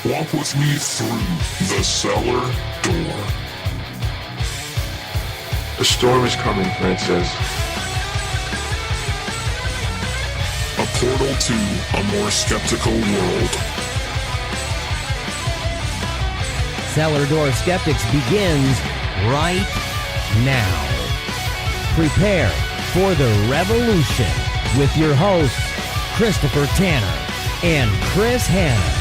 Walk with me through the cellar door. A storm is coming, Francis. A portal to a more skeptical world. Cellar Door Skeptics begins right now. Prepare for the revolution with your hosts, Christopher Tanner and Chris Hanna.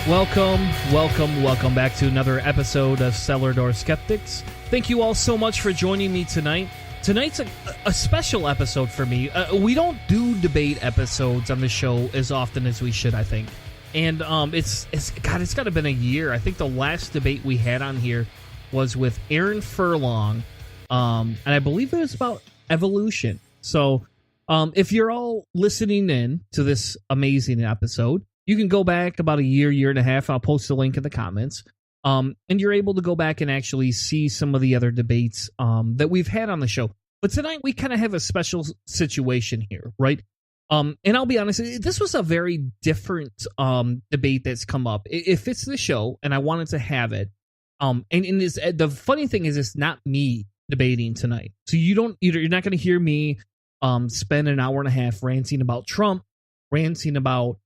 Welcome back to another episode of Cellar Door Skeptics. Thank you all so much for joining me tonight. Tonight's a special episode for me. We don't do debate episodes on the show as often as we should, I think. And it's got to have been a year. I think the last debate we had on here was with Aaron Furlong, and I believe it was about evolution. So if you're all listening in to this amazing episode, you can go back about a year and a half. I'll post a link in the comments. And you're able to go back and actually see some of the other debates that we've had on the show. But tonight we kind of have a special situation here, right? And I'll be honest, this was a very different debate that's come up. It fits the show, and I wanted to have it. And the funny thing is, it's not me debating tonight. So you're not going to hear me spend an hour and a half ranting about Trump, ranting about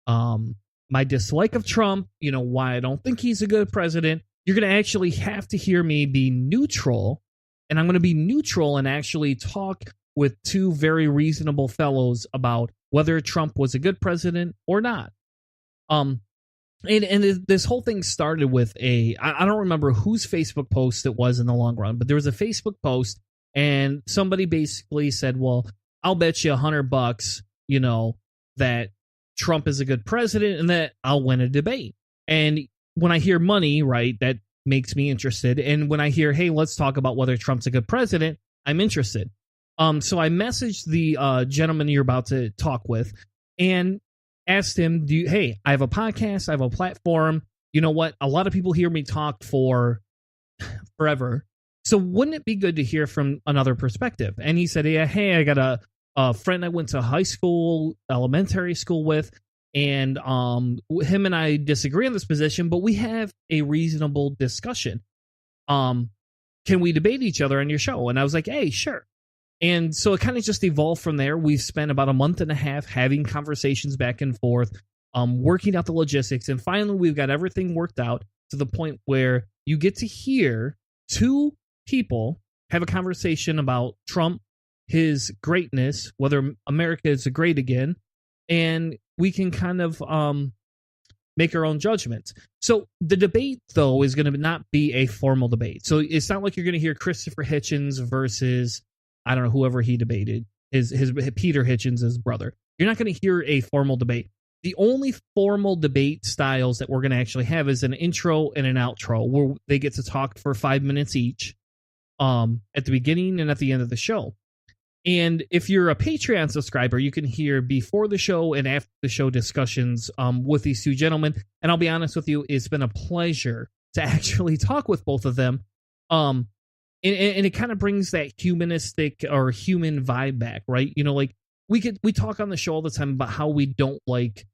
my dislike of Trump, why I don't think he's a good president. You're going to actually have to hear me be neutral, and I'm going to be neutral and actually talk with two very reasonable fellows about whether Trump was a good president or not. And this whole thing started with I don't remember whose Facebook post it was in the long run, but there was a Facebook post, and somebody basically said, well, I'll bet you $100, that Trump is a good president and that I'll win a debate. And when I hear money, right, that makes me interested. And when I hear, hey, let's talk about whether Trump's a good president, I'm interested. So I messaged the gentleman you're about to talk with and asked him, hey, I have a podcast, I have a platform. You know what? A lot of people hear me talk for forever. So wouldn't it be good to hear from another perspective? And he said, yeah, hey, I got a friend I went to high school, elementary school with, and him and I disagree on this position, but we have a reasonable discussion. Can we debate each other on your show? And I was like, hey, sure. And so it kind of just evolved from there. We've spent about a month and a half having conversations back and forth, working out the logistics, and finally we've got everything worked out to the point where you get to hear two people have a conversation about Trump, his greatness, whether America is great again, and we can kind of make our own judgments. So the debate, though, is going to not be a formal debate. So it's not like you're going to hear Christopher Hitchens versus, I don't know, whoever he debated, his Peter Hitchens, his brother. You're not going to hear a formal debate. The only formal debate styles that we're going to actually have is an intro and an outro, where they get to talk for 5 minutes each at the beginning and at the end of the show. And if you're a Patreon subscriber, you can hear before the show and after the show discussions with these two gentlemen. And I'll be honest with you, it's been a pleasure to actually talk with both of them. And it kind of brings that humanistic or human vibe back, right? Like we talk on the show all the time about how we don't like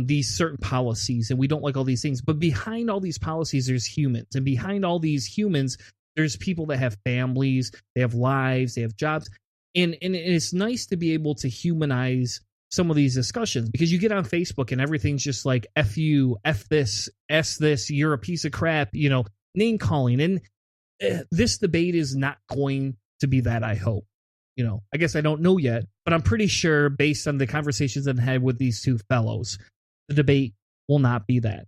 these certain policies and we don't like all these things. But behind all these policies, there's humans. And behind all these humans, there's people that have families, they have lives, they have jobs. And it's nice to be able to humanize some of these discussions, because you get on Facebook and everything's just like F you, F this, S this, you're a piece of crap, name calling. And this debate is not going to be that, I hope. I guess I don't know yet, but I'm pretty sure based on the conversations I've had with these two fellows, the debate will not be that.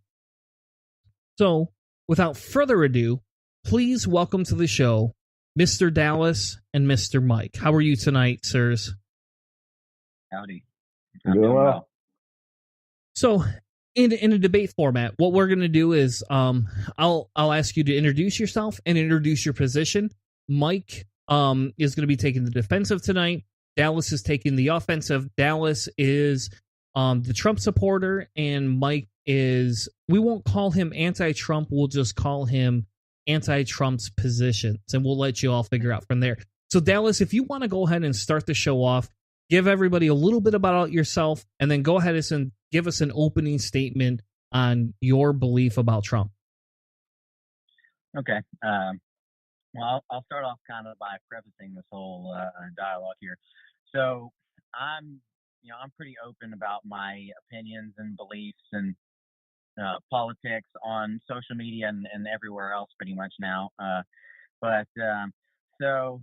So without further ado, please welcome to the show Mr. Dallas and Mr. Mike. How are you tonight, sirs? Howdy. Doing well. So, in a debate format, what we're going to do is I'll ask you to introduce yourself and introduce your position. Mike is going to be taking the defensive tonight. Dallas is taking the offensive. Dallas is the Trump supporter, and Mike is, we won't call him anti-Trump, we'll just call him anti-Trump's positions, and we'll let you all figure out from there. So Dallas, if you want to go ahead and start the show off, give everybody a little bit about yourself, and then go ahead and give us an opening statement on your belief about Trump. Okay. Well, I'll start off kind of by prefacing this whole dialogue here. So I'm, I'm pretty open about my opinions and beliefs and politics on social media and everywhere else pretty much now. But so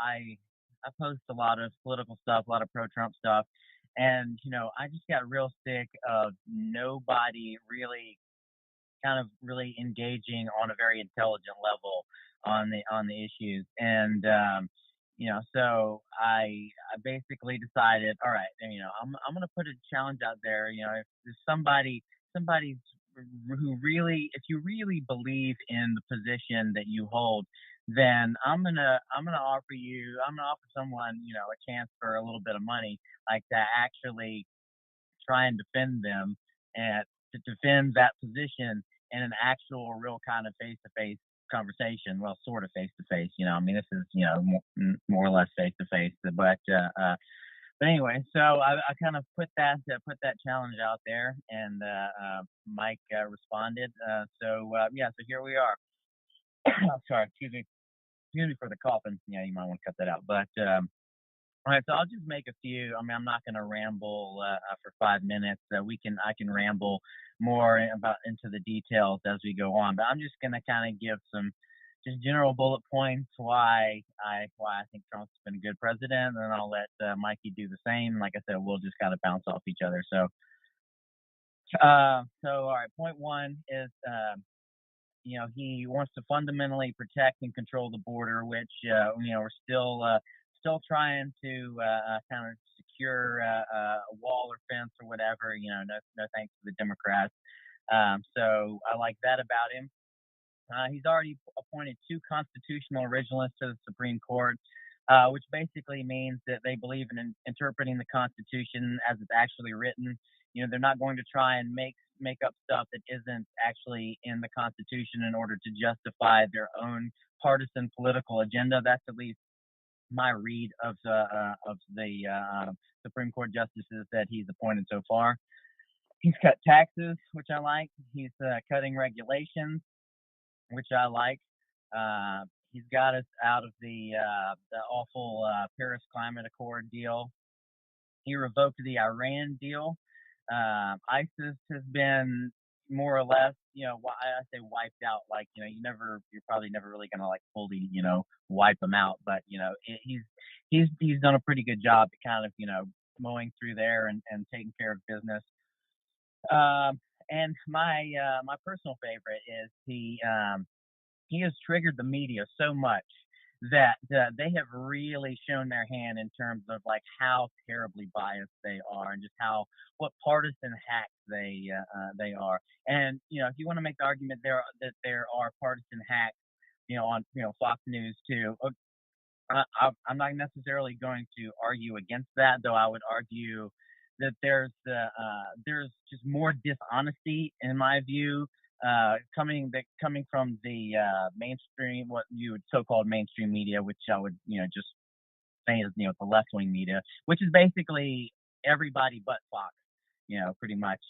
I post a lot of political stuff, a lot of pro-Trump stuff, and I just got real sick of nobody really engaging on a very intelligent level on the issues. And so I basically decided, all right, I'm gonna put a challenge out there. If there's somebody's who really, if you really believe in the position that you hold, then I'm gonna offer someone a chance for a little bit of money, like to actually try and defend them and to defend that position in an actual real kind of face to face conversation. Well, sort of face to face, I mean, this is, more or less face to face, but anyway, so I kind of put that challenge out there, and Mike responded. So here we are. Sorry, excuse me for the coughing. Yeah, you might want to cut that out. But all right, so I'll just make a few. I mean, I'm not going to ramble for 5 minutes. I can ramble more about into the details as we go on, but I'm just going to kind of give some just general bullet points why I think Trump's been a good president, and then I'll let Mikey do the same. Like I said, we'll just kind of bounce off each other. So all right, point one is he wants to fundamentally protect and control the border, which we're still trying to kind of secure a wall or fence or whatever. No thanks to the Democrats. So I like that about him. He's already appointed 2 constitutional originalists to the Supreme Court, which basically means that they believe in interpreting the Constitution as it's actually written. They're not going to try and make up stuff that isn't actually in the Constitution in order to justify their own partisan political agenda. That's at least my read of the Supreme Court justices that he's appointed so far. He's cut taxes, which I like. He's cutting regulations, which I like. He's got us out of the awful Paris Climate Accord deal. He revoked the Iran deal. ISIS has been more or less, I say wiped out. Like, you're probably never really gonna like fully, wipe them out. But he's done a pretty good job at kind of, mowing through there and taking care of business. And my personal favorite is he has triggered the media so much that they have really shown their hand in terms of like how terribly biased they are and just what partisan hacks they are. And if you want to make the argument that there are partisan hacks, on Fox News too, I'm not necessarily going to argue against that, though I would argue that there's just more dishonesty in my view coming from the mainstream, what you would so-called mainstream media, which I would just say is the left-wing media, which is basically everybody but Fox, pretty much.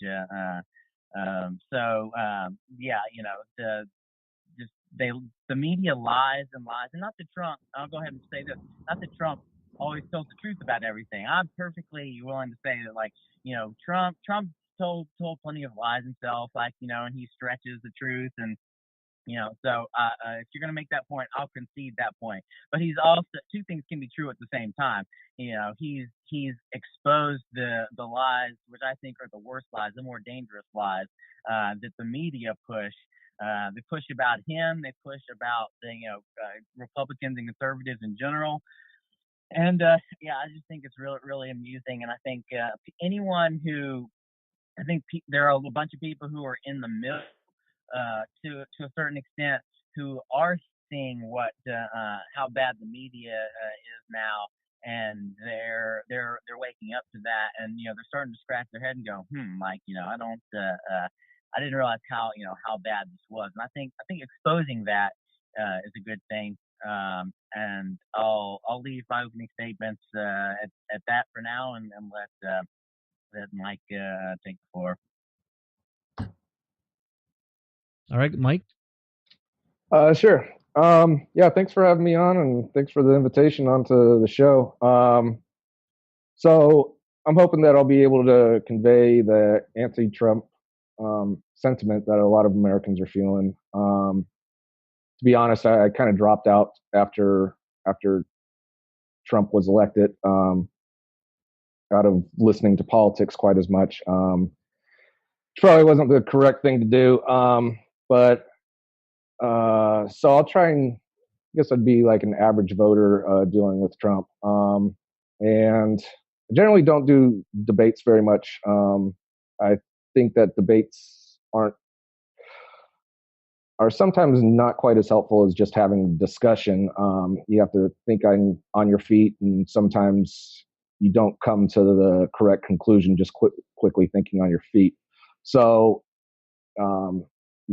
The media lies and lies, and not that Trump. I'll go ahead and say this: not that Trump always tells the truth about everything. I'm perfectly willing to say that, like, Trump told plenty of lies himself, like, and he stretches the truth, and so if you're gonna make that point, I'll concede that point. But he's also, two things can be true at the same time. He's exposed the lies, which I think are the worst lies, the more dangerous lies that the media push. They push about him. They push about the Republicans and conservatives in general. And I just think it's really, really amusing. And I think there are a bunch of people who are in the middle to a certain extent who are seeing how bad the media is now, and they're waking up to that, and they're starting to scratch their head and go, I didn't realize how bad this was. And I think exposing that is a good thing. And I'll leave my opening statements at that for now, and let let Mike take the floor. All right, Mike. Sure. Yeah, thanks for having me on, and thanks for the invitation onto the show. So I'm hoping that I'll be able to convey the anti-Trump sentiment that a lot of Americans are feeling. To be honest, I kind of dropped out after Trump was elected, out of listening to politics quite as much. Probably wasn't the correct thing to do, but so I'll try and I guess I'd be like an average voter dealing with Trump. And I generally don't do debates very much. I think that debates are sometimes not quite as helpful as just having discussion. You have to think on your feet, and sometimes you don't come to the correct conclusion just quickly thinking on your feet. So,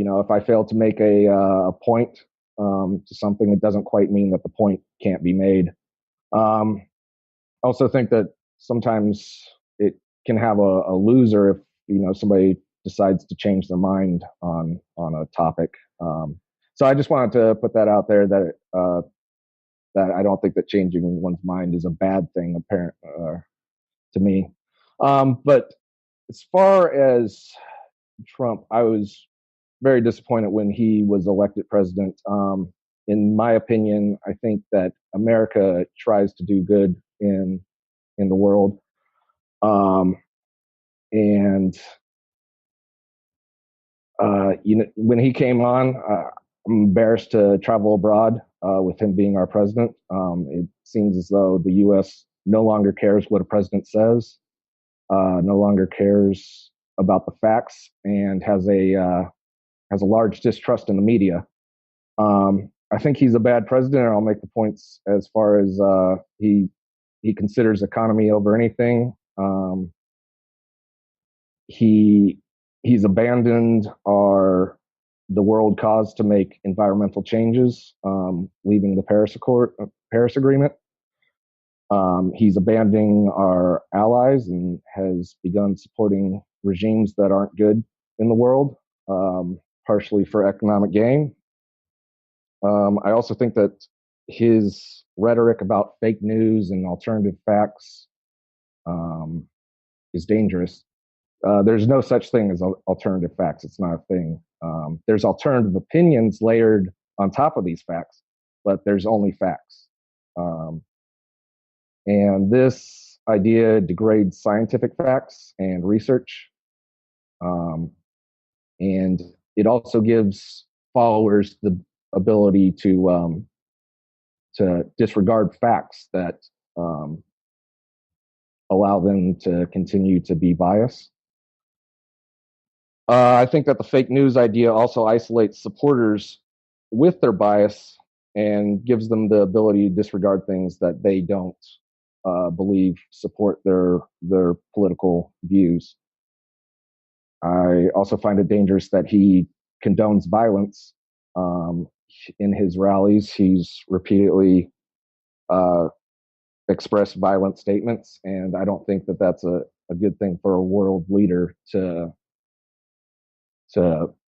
if I fail to make a point to something, it doesn't quite mean that the point can't be made. I also think that sometimes it can have a loser if somebody decides to change their mind on a topic. So I just wanted to put that out there that that I don't think that changing one's mind is a bad thing, apparent to me. But as far as Trump, I was very disappointed when he was elected president. In my opinion, I think that America tries to do good in the world, and when he came on, I'm embarrassed to travel abroad with him being our president. It seems as though the U.S. no longer cares what a president says, no longer cares about the facts, and has a large distrust in the media. I think he's a bad president, and I'll make the points as far as he considers economy over anything. He's abandoned the world cause to make environmental changes, leaving the Paris Agreement. He's abandoning our allies and has begun supporting regimes that aren't good in the world, partially for economic gain. I also think that his rhetoric about fake news and alternative facts is dangerous. There's no such thing as alternative facts. It's not a thing. There's alternative opinions layered on top of these facts, but there's only facts. And this idea degrades scientific facts and research. And it also gives followers the ability to disregard facts that allow them to continue to be biased. I think that the fake news idea also isolates supporters with their bias and gives them the ability to disregard things that they don't believe support their political views. I also find it dangerous that he condones violence. In his rallies, he's repeatedly expressed violent statements, and I don't think that that's a good thing for a world leader to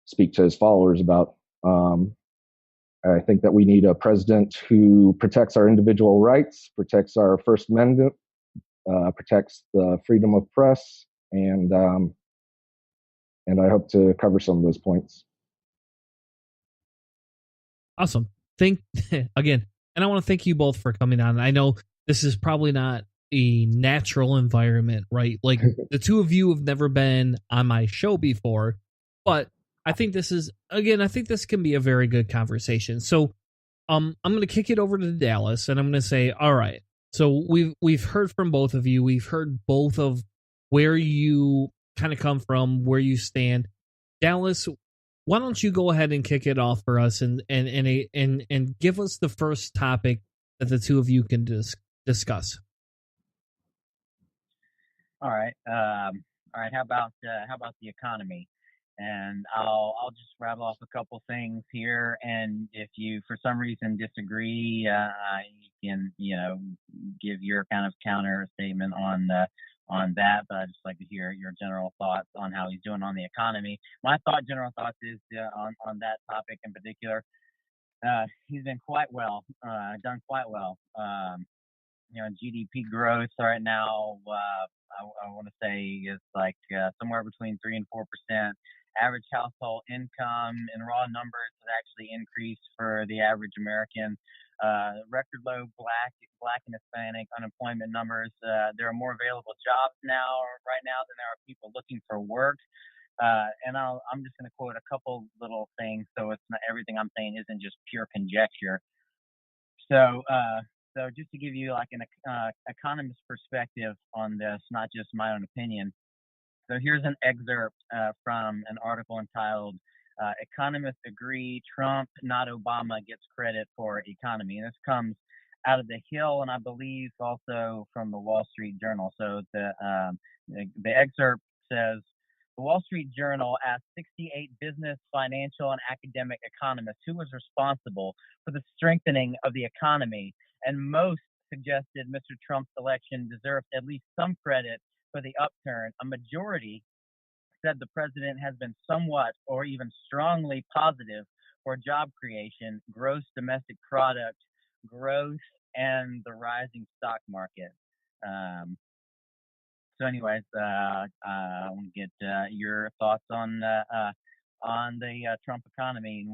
speak to his followers about. I think that we need a president who protects our individual rights, protects our First Amendment, protects the freedom of press, and I hope to cover some of those points. Awesome. Again, and I want to thank you both for coming on. I know this is probably not a natural environment, right? Like the two of you have never been on my show before, but I think this can be a very good conversation. So I'm going to kick it over to Dallas, and I'm going to say, all right, so we've heard from both of you. We've heard both of where you kind of come from, where you stand. Dallas, why don't you go ahead and kick it off for us and give us the first topic that the two of you can discuss. All right. All right. How about the economy? And I'll just rattle off a couple things here. And if you, for some reason, disagree, you can give your kind of counter statement on that, but I'd just like to hear your general thoughts on how he's doing on the economy. My general thoughts is on that topic in particular. He's been quite well, done quite well. GDP growth right now, I want to say is like somewhere between 3 and 4%. Average household income in raw numbers has actually increased for the average American. Record low black and Hispanic unemployment numbers. There are more available jobs right now than there are people looking for work. And I'm just going to quote a couple little things, so it's not everything I'm saying isn't just pure conjecture. So just to give you like an economist perspective on this, not just my own opinion. So here's an excerpt from an article entitled "Economists Agree Trump, Not Obama, Gets Credit for Economy." And this comes out of the Hill, and I believe also from the Wall Street Journal. So the excerpt says, the Wall Street Journal asked 68 business, financial, and academic economists who was responsible for the strengthening of the economy, and most suggested Mr. Trump's election deserved at least some credit for the upturn. A majority said the president has been somewhat or even strongly positive for job creation, gross domestic product growth, and the rising stock market. So, anyways, I want to get your thoughts on the Trump economy and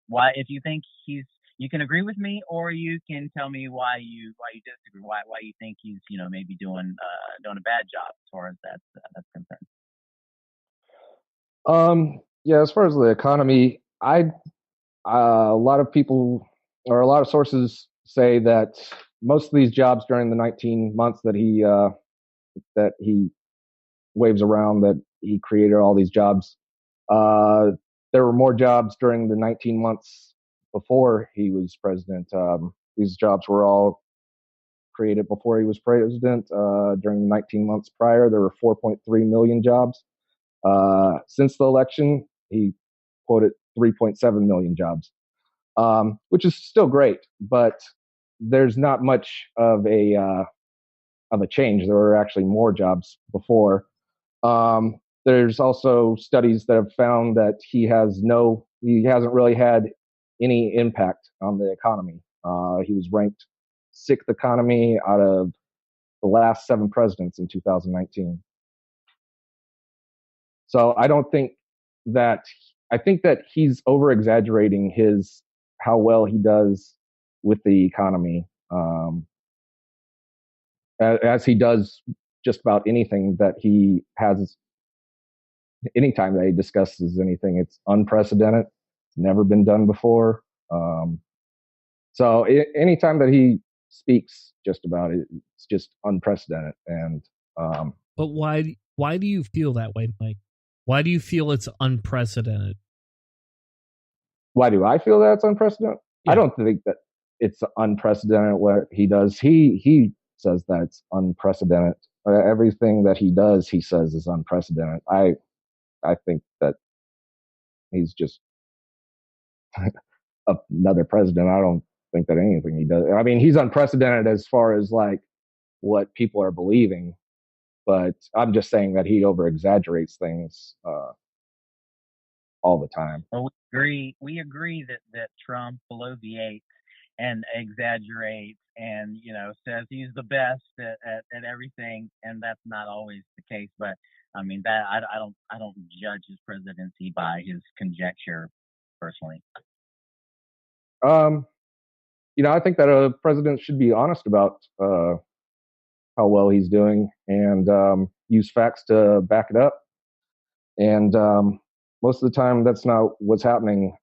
why, if you think you can agree with me, or you can tell me why you disagree, why you think he's maybe doing a bad job as far as that's concerned. Yeah, as far as the economy, a lot of people or a lot of sources say that most of these jobs during the 19 months that he waves around, that he created all these jobs, there were more jobs during the 19 months before he was president. These jobs were all created before he was president. During the 19 months prior, there were 4.3 million jobs. Since the election, he quoted 3.7 million jobs, which is still great, but there's not much of a change. There were actually more jobs before. There's also studies that have found that he hasn't really had any impact on the economy. He was ranked 6th economy out of the last 7 presidents in 2019. So I think that he's over exaggerating how well he does with the economy, as he does just about anything that he has. Anytime that he discusses anything, it's unprecedented. It's never been done before. So anytime that he speaks just about it, it's just unprecedented. And but why do you feel that way, Mike? Why do you feel it's unprecedented? Why do I feel that it's unprecedented? Yeah. I don't think that it's unprecedented what he does. He says that it's unprecedented. Everything that he does, he says is unprecedented. I think that he's just another president. I don't think that anything he does. I mean, he's unprecedented as far as like what people are believing, but I'm just saying that he over exaggerates things all the time. Well, we agree that Trump bloviates and exaggerates and says he's the best at everything, and that's not always the case. But I mean, that I don't judge his presidency by his conjecture personally. I think that a president should be honest about how well he's doing and use facts to back it up. And most of the time, that's not what's happening.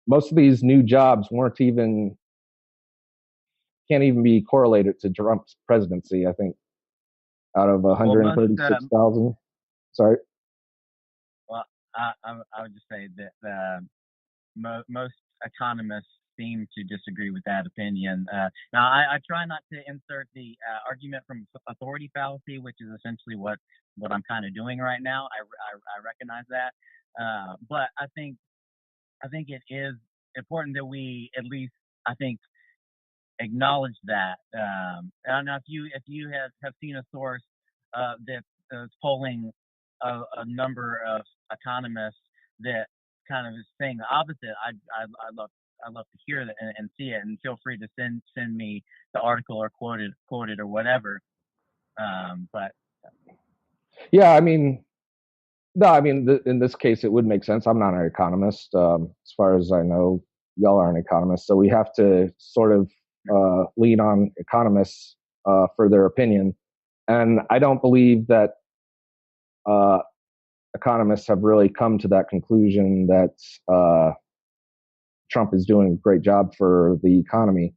Most of these new jobs can't even be correlated to Trump's presidency. I think out of 136,000. Sorry. Well, I would just say that most economists seem to disagree with that opinion. Now, I try not to insert the argument from authority fallacy, which is essentially what I'm kind of doing right now. I recognize that, but I think it is important that we at least, I think, acknowledge that. I don't know if you have seen a source that is polling a number of economists that kind of is saying the opposite. I'd love to hear that and see it, and feel free to send me the article or quote it or whatever. But Yeah, I mean, no, I mean, in this case, it would make sense. I'm not an economist. As far as I know, y'all aren't economists, so we have to sort of lean on economists for their opinion. And I don't believe that uh, economists have really come to that conclusion that Trump is doing a great job for the economy.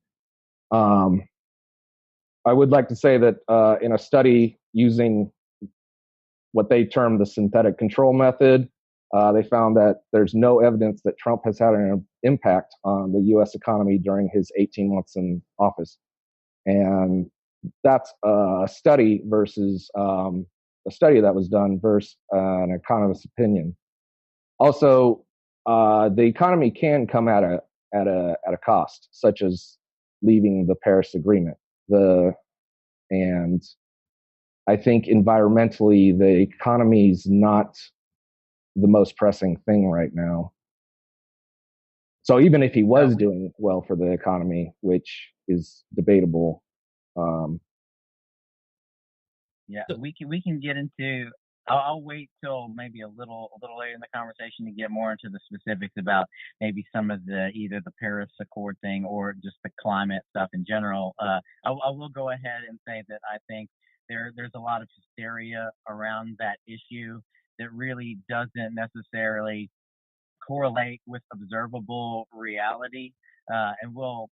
Um, I would like to say that in a study using what they term the synthetic control method, they found that there's no evidence that Trump has had an impact on the U.S. economy during his 18 months in office. And that's a study versus a study that was done versus an economist's opinion. Also, the economy can come at a cost, such as leaving the Paris Agreement. And I think environmentally, the economy is not the most pressing thing right now. So even if he was doing well for the economy, which is debatable, yeah, we can get into. I'll wait till maybe a little later in the conversation to get more into the specifics about maybe some of the either the Paris Accord thing or just the climate stuff in general. I will go ahead and say that I think there's a lot of hysteria around that issue that really doesn't necessarily correlate with observable reality, and we'll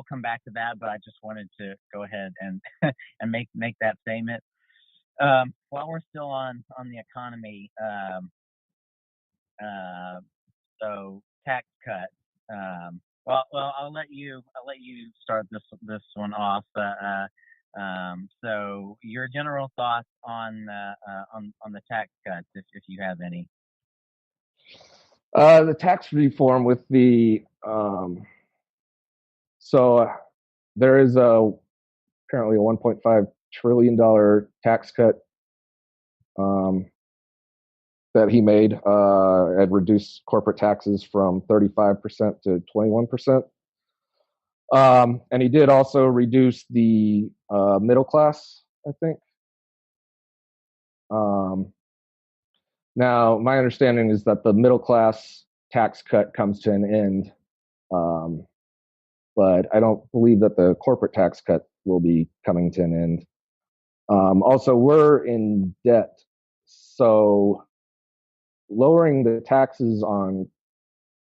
come back to that. But I just wanted to go ahead and and make that statement. While we're still on the economy, so tax cut. Well, I'll let you start this one off. So your general thoughts on the tax cuts, if you have any. the tax reform with the so there is apparently a $1.5 trillion tax cut that he made. Had reduced corporate taxes from 35% to 21%. And he did also reduce the middle class, I think. Now, my understanding is that the middle class tax cut comes to an end, but I don't believe that the corporate tax cut will be coming to an end. Also, we're in debt, so lowering the taxes on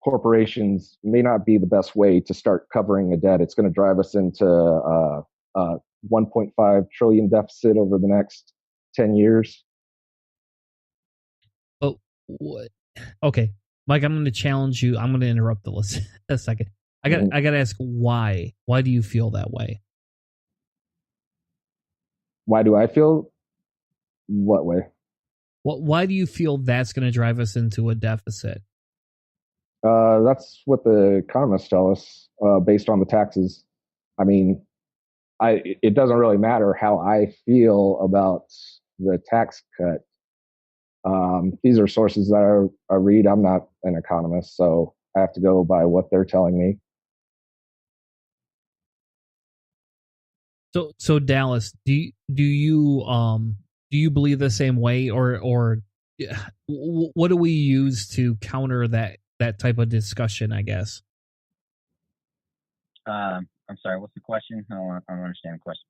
corporations may not be the best way to start covering the debt. It's going to drive us into a 1.5 trillion deficit over the next 10 years. Oh, what? Okay, Mike, I'm going to challenge you. I'm going to interrupt the list a second. I got to ask why. Why do you feel that way? Why do I feel what way? Why do you feel that's going to drive us into a deficit? That's what the economists tell us based on the taxes. I mean, it doesn't really matter how I feel about the tax cut. These are sources that I read. I'm not an economist, so I have to go by what they're telling me. So Dallas, do you believe the same way, or what do we use to counter that type of discussion, I guess? I'm sorry, what's the question? I don't understand the question.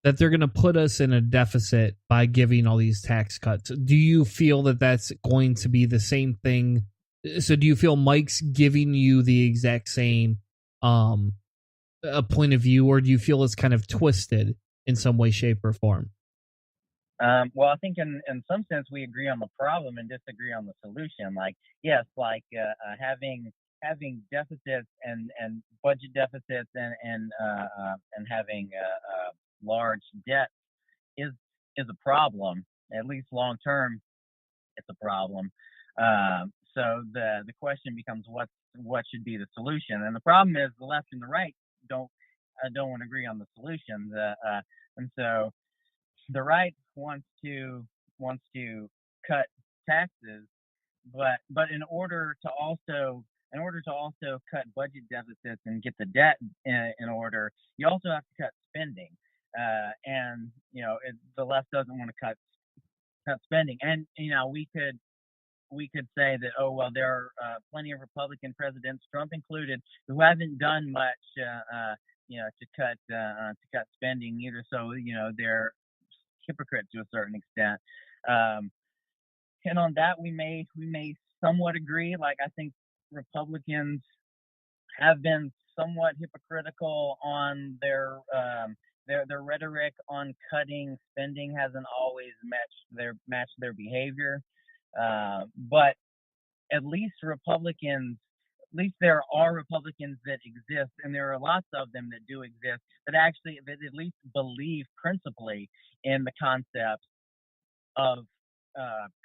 That they're going to put us in a deficit by giving all these tax cuts. Do you feel that that's going to be the same thing? So do you feel Mike's giving you the exact same a point of view, or do you feel it's kind of twisted in some way, shape, or form? Well, I think in some sense we agree on the problem and disagree on the solution. Like, yes, like having deficits and budget deficits and having large debt is a problem. At least long term, it's a problem. So the question becomes what should be the solution? And the problem is the left and the right don't don't want to agree on the solutions. And so the right wants to cut taxes, but in order to also cut budget deficits and get the debt in order, you also have to cut spending. And the left doesn't want to cut spending. And we could say that, oh well, there are plenty of Republican presidents, Trump included, who haven't done much to cut spending either. So they're hypocrites to a certain extent. And on that, we may somewhat agree. Like, I think Republicans have been somewhat hypocritical on their rhetoric on cutting spending hasn't always matched their behavior. But at least there are Republicans that exist, and there are lots of them that do exist, that at least believe principally in the concept of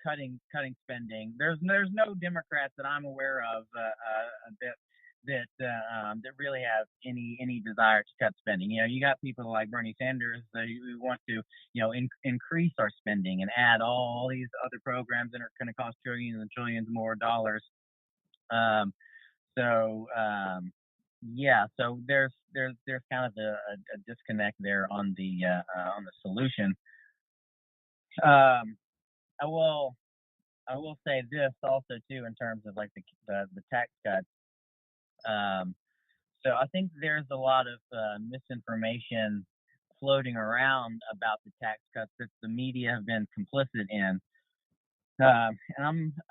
cutting spending. There's no Democrats that I'm aware of that really have any desire to cut spending. You got people like Bernie Sanders who want to increase our spending and add all these other programs that are going to cost trillions and trillions more dollars. So there's kind of a disconnect there on the solution. I will say this also too, in terms of like the tax cuts. So I think there's a lot of misinformation floating around about the tax cuts that the media have been complicit in. And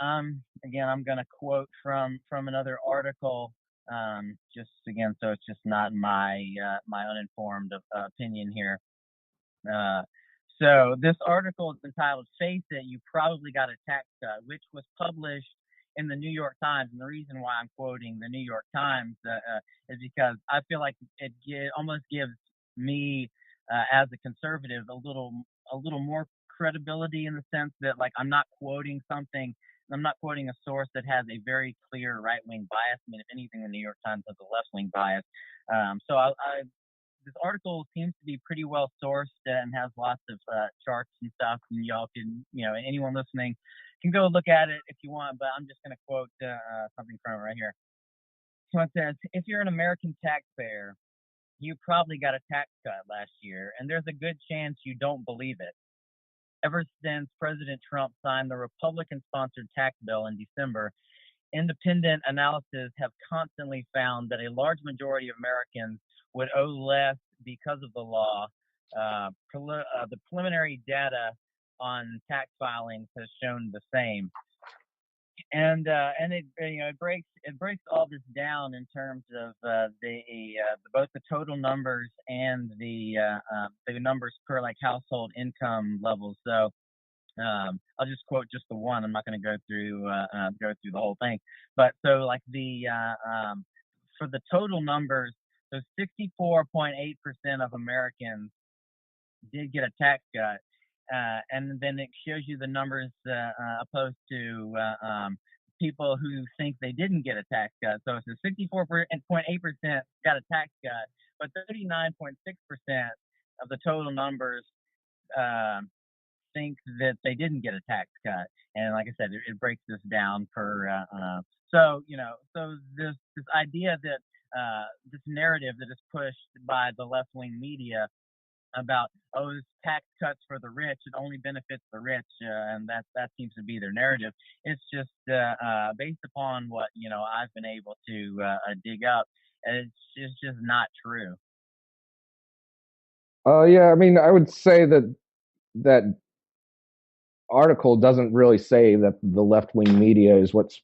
I'm going to quote from another article, just again, so it's just not my uninformed opinion here. So this article is entitled "Face It, You Probably Got a Tax Cut," which was published in the New York Times. And the reason why I'm quoting the New York Times is because I feel like it almost gives me, as a conservative, a little more credibility, in the sense that, like, I'm not quoting a source that has a very clear right-wing bias. I mean, if anything, the New York Times has a left-wing bias. So this article seems to be pretty well sourced and has lots of charts and stuff, and y'all can, anyone listening can go look at it if you want, but I'm just going to quote something from it right here. So it says, "If you're an American taxpayer, you probably got a tax cut last year, and there's a good chance you don't believe it. Ever since President Trump signed the Republican-sponsored tax bill in December, independent analysis have constantly found that a large majority of Americans would owe less because of the law. The preliminary data on tax filings has shown the same." And it breaks all this down in terms of both the total numbers and the numbers per like household income levels. So I'll just quote just the one. I'm not going to go through the whole thing. But so like for the total numbers, so 64.8% of Americans did get a tax cut, and then it shows you the numbers opposed to people who think they didn't get a tax cut. So it's 64.8% got a tax cut, but 39.6% of the total numbers think that they didn't get a tax cut. And like I said, it breaks this down per. So this idea that this narrative that is pushed by the left-wing media about, oh, this tax cuts for the rich, it only benefits the rich, and that seems to be their narrative. It's just based upon what I've been able to dig up. It's just not true. Yeah, I mean, I would say that article doesn't really say that the left-wing media is what's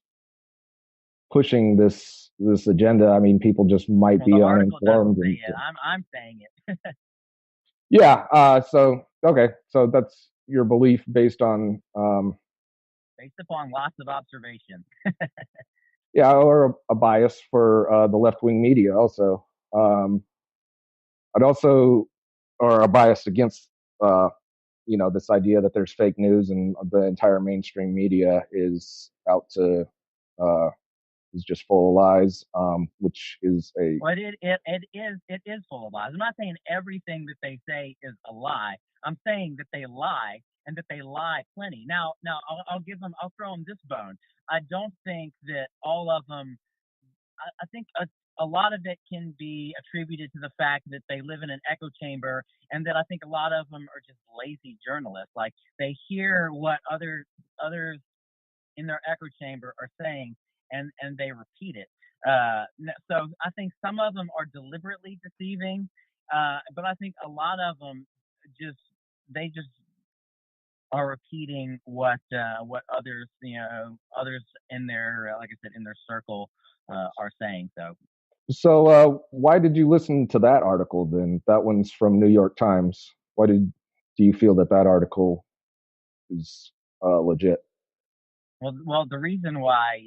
pushing this agenda. I mean, people just might be uninformed. I'm saying it. Yeah. So that's your belief based on based upon lots of observation. Yeah, or a bias for the left-wing media also. I'd also, or a bias against this idea that there's fake news and the entire mainstream media is out to is just full of lies, which is a Well, it is full of lies. I'm not saying everything that they say is a lie. I'm saying that they lie and that they lie plenty. Now I'll throw them this bone. I don't think that all of them. I think a lot of it can be attributed to the fact that they live in an echo chamber, and that I think a lot of them are just lazy journalists. Like they hear what others in their echo chamber are saying, and they repeat it. So I think some of them are deliberately deceiving, but I think a lot of them just are repeating what others others in their like I said in their circle are saying. So, why did you listen to that article then? That one's from New York Times. Do you feel that article is legit? Well, the reason why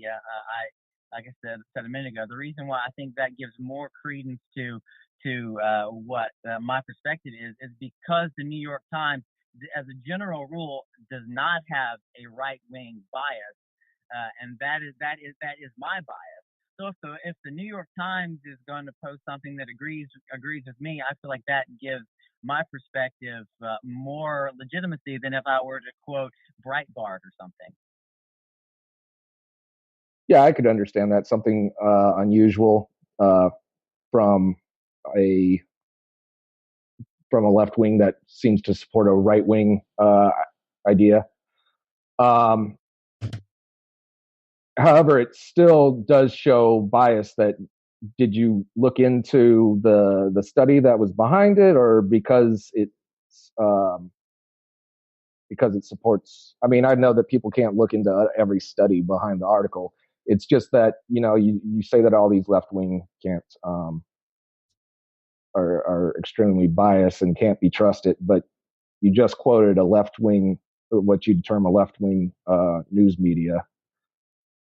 like I said a minute ago, the reason why I think that gives more credence to what my perspective is because the New York Times, as a general rule, does not have a right wing bias, and that is my bias. So if the New York Times is going to post something that agrees with me, I feel like that gives my perspective more legitimacy than if I were to quote Breitbart or something. Yeah, I could understand that. Something unusual from a left wing that seems to support a right wing idea. Um, However, it still does show bias. That did you look into the study that was behind it, or um, because it supports? I mean, I know that people can't look into every study behind the article. It's just that you say that all these left wing can't are extremely biased and can't be trusted, but you just quoted a left wing, what you'd term a left wing news media,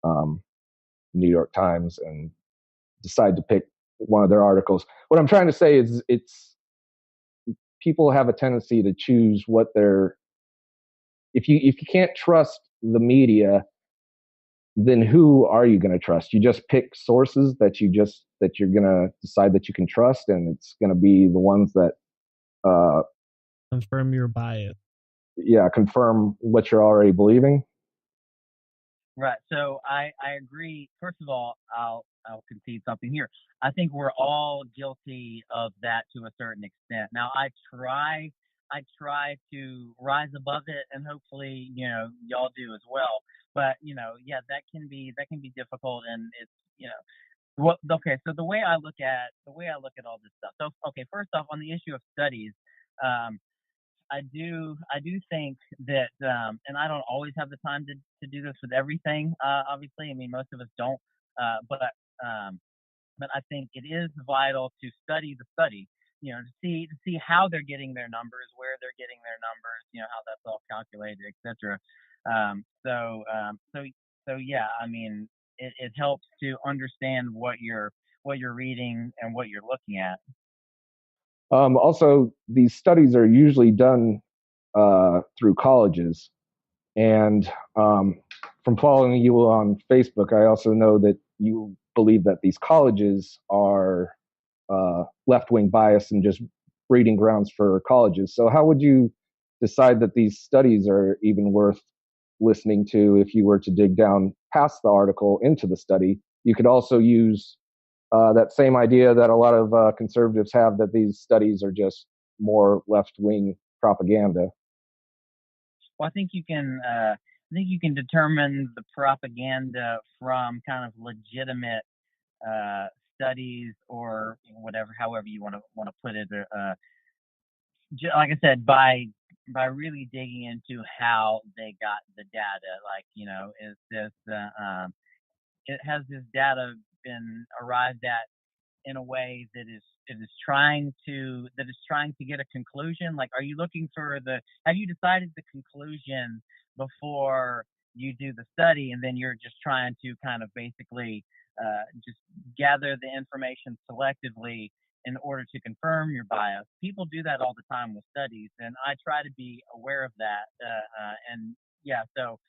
um, New York Times, and decide to pick one of their articles. What I'm trying to say is, it's people have a tendency to choose what they're. If you can't trust the media, then who are you going to trust? You just pick sources that you're going to decide that you can trust, and it's going to be the ones that Confirm your bias. confirm what you're already believing. Right. So I agree. First of all, I'll concede something here. I think we're all guilty of that to a certain extent. Now I try to rise above it, and hopefully y'all do as well. But yeah, that can be difficult, and it's well, okay. So the way I look at all this stuff. So okay, first off, on the issue of studies, um, I do think that, and I don't always have the time to do this with everything. Obviously, I mean most of us don't. But I think it is vital to study the study. To see how they're getting their numbers, where they're getting their numbers, how that's all calculated, etc. So yeah, I mean, it helps to understand what you're reading and what you're looking at. Also, these studies are usually done through colleges. And from following you on Facebook, I also know that you believe that these colleges are left wing bias and just breeding grounds for colleges. So, how would you decide that these studies are even worth listening to if you were to dig down past the article into the study? You could also use that same idea that a lot of conservatives have, that these studies are just more left wing propaganda. Well, I think you can determine the propaganda from kind of legitimate uh, studies, or whatever, however you want to put it. Like I said, by really digging into how they got the data. Like, is this has this data been arrived at in a way that is trying to get a conclusion? Like, are you looking for have you decided the conclusion before you do the study, and then you're just trying to kind of basically just gather the information selectively in order to confirm your bias? People do that all the time with studies, and I try to be aware of that. And yeah, so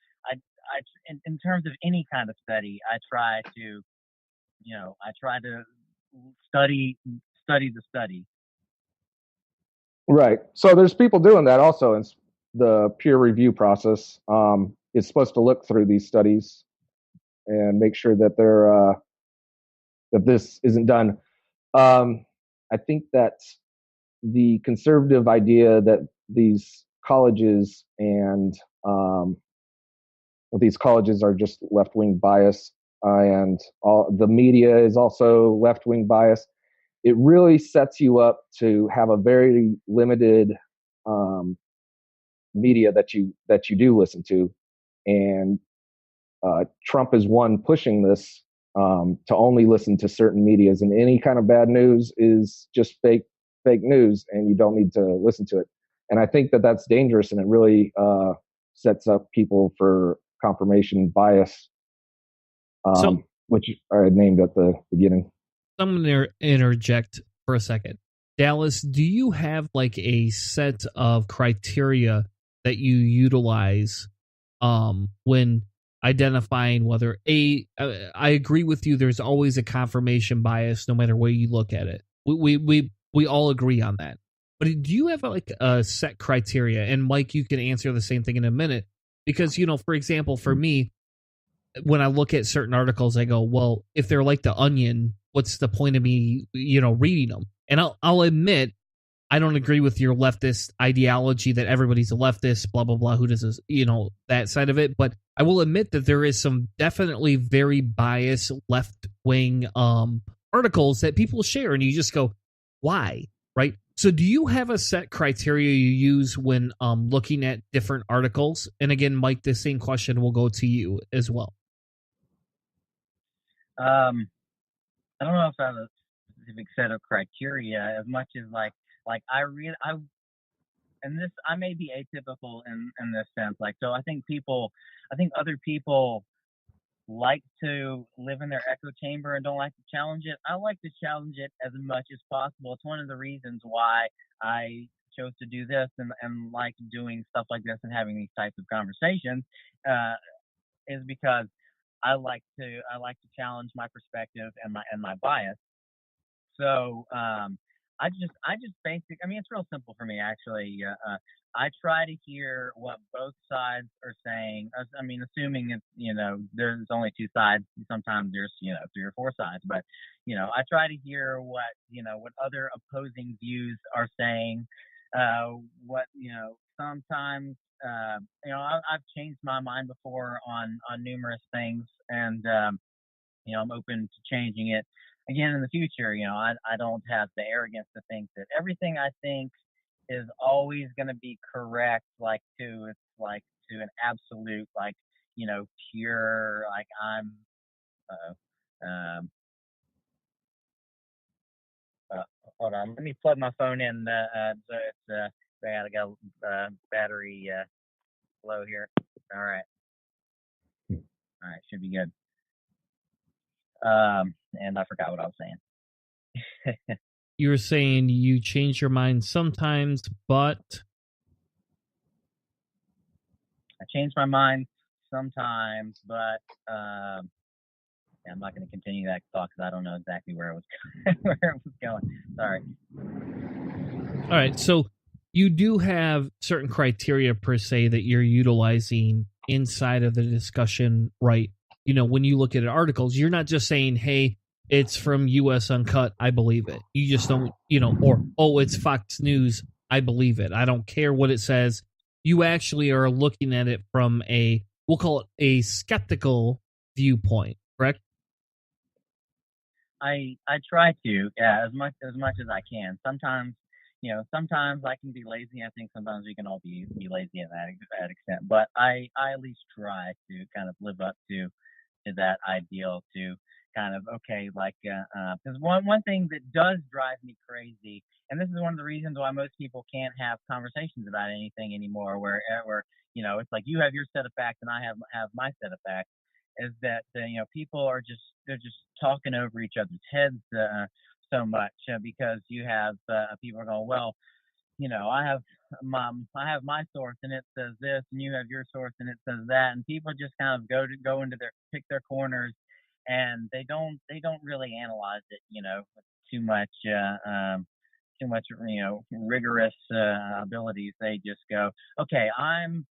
in terms of any kind of study, I try to I try to study the study. Right. So there's people doing that also. In the peer review process is supposed to look through these studies and make sure that they're that this isn't done. I think that the conservative idea that these colleges and these colleges are just left wing bias, and all the media is also left wing bias. It really sets you up to have a very limited media that you do listen to, and Trump is one pushing this to only listen to certain medias, and any kind of bad news is just fake news, and you don't need to listen to it. And I think that that's dangerous, and it really sets up people for confirmation bias, which I named at the beginning. I'm going to interject for a second. Dallas, do you have like a set of criteria that you utilize when identifying whether I agree with you, there's always a confirmation bias no matter where you look at it. We all agree on that. But do you have like a set criteria? And Mike, you can answer the same thing in a minute, because, for example, for me, when I look at certain articles, I go, well, if they're like The Onion, what's the point of me, reading them? And I'll admit, I don't agree with your leftist ideology that everybody's a leftist, blah, blah, blah. Who does this, that side of it. But I will admit that there is some definitely very biased left-wing articles that people share, and you just go, why? Right? So do you have a set criteria you use when looking at different articles? And again, Mike, the same question will go to you as well. I don't know if I have a specific set of criteria as much as like and this, I may be atypical in this sense. Like, so I think other people like to live in their echo chamber and don't like to challenge it. I like to challenge it as much as possible. It's one of the reasons why I chose to do this and like doing stuff like this and having these types of conversations, is because I like to challenge my perspective and my bias. So I just it's real simple for me, actually. I try to hear what both sides are saying. I mean, assuming it's, there's only two sides. Sometimes there's 3 or 4 sides, but I try to hear what other opposing views are saying. Sometimes I've changed my mind before on numerous things, and I'm open to changing it again in the future. I don't have the arrogance to think that everything I think is always going to be correct, to an absolute, pure, I'm, hold on, let me plug my phone in, so it's, I got battery, low here. All right, should be good. And I forgot what I was saying. You were saying you change your mind sometimes, but I change my mind sometimes, but I'm not going to continue that thought because I don't know exactly where it was going. Sorry. All right, so you do have certain criteria per se that you're utilizing inside of the discussion, right? When you look at articles, you're not just saying, hey, it's from US Uncut, I believe it. You just don't, or, oh, it's Fox News, I believe it. I don't care what it says. You actually are looking at it from we'll call it a skeptical viewpoint, correct? I try to, yeah, as much as I can. Sometimes I can be lazy. I think sometimes we can all be lazy at that extent. But I at least try to kind of live up to that ideal, to kind of, okay, because one thing that does drive me crazy, and this is one of the reasons why most people can't have conversations about anything anymore, where it's like you have your set of facts and I have my set of facts, is that people are just talking over each other's heads so much, because you have people going, well, I have my source and it says this, and you have your source and it says that, and people just kind of go into pick their corners, and they don't really analyze it, with too much too much rigorous abilities. They just go, okay, I'm.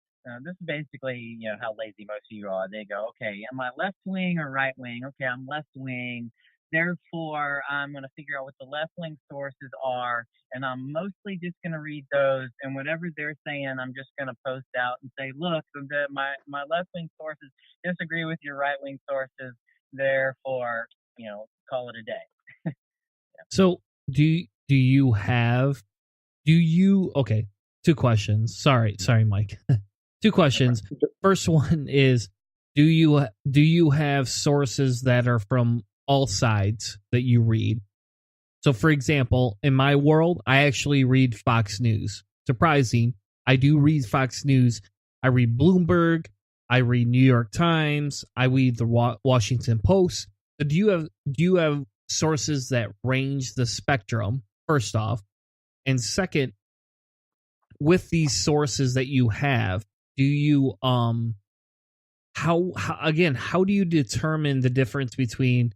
This is basically how lazy most of you are. They go, okay, am I left wing or right wing? Okay, I'm left wing. Therefore, I'm going to figure out what the left wing sources are, and I'm mostly just going to read those. And whatever they're saying, I'm just going to post out and say, look, my left wing sources disagree with your right wing sources. Therefore, call it a day. So okay, two questions. Sorry, Mike. Two questions. First one is, do you have sources that are from all sides that you read? So for example, in my world, I actually read Fox News. Surprising. I do read Fox News. I read Bloomberg. I read New York Times. I read the Washington Post. So do you have sources that range the spectrum, first off? And second, with these sources that you have, do you how do you determine the difference between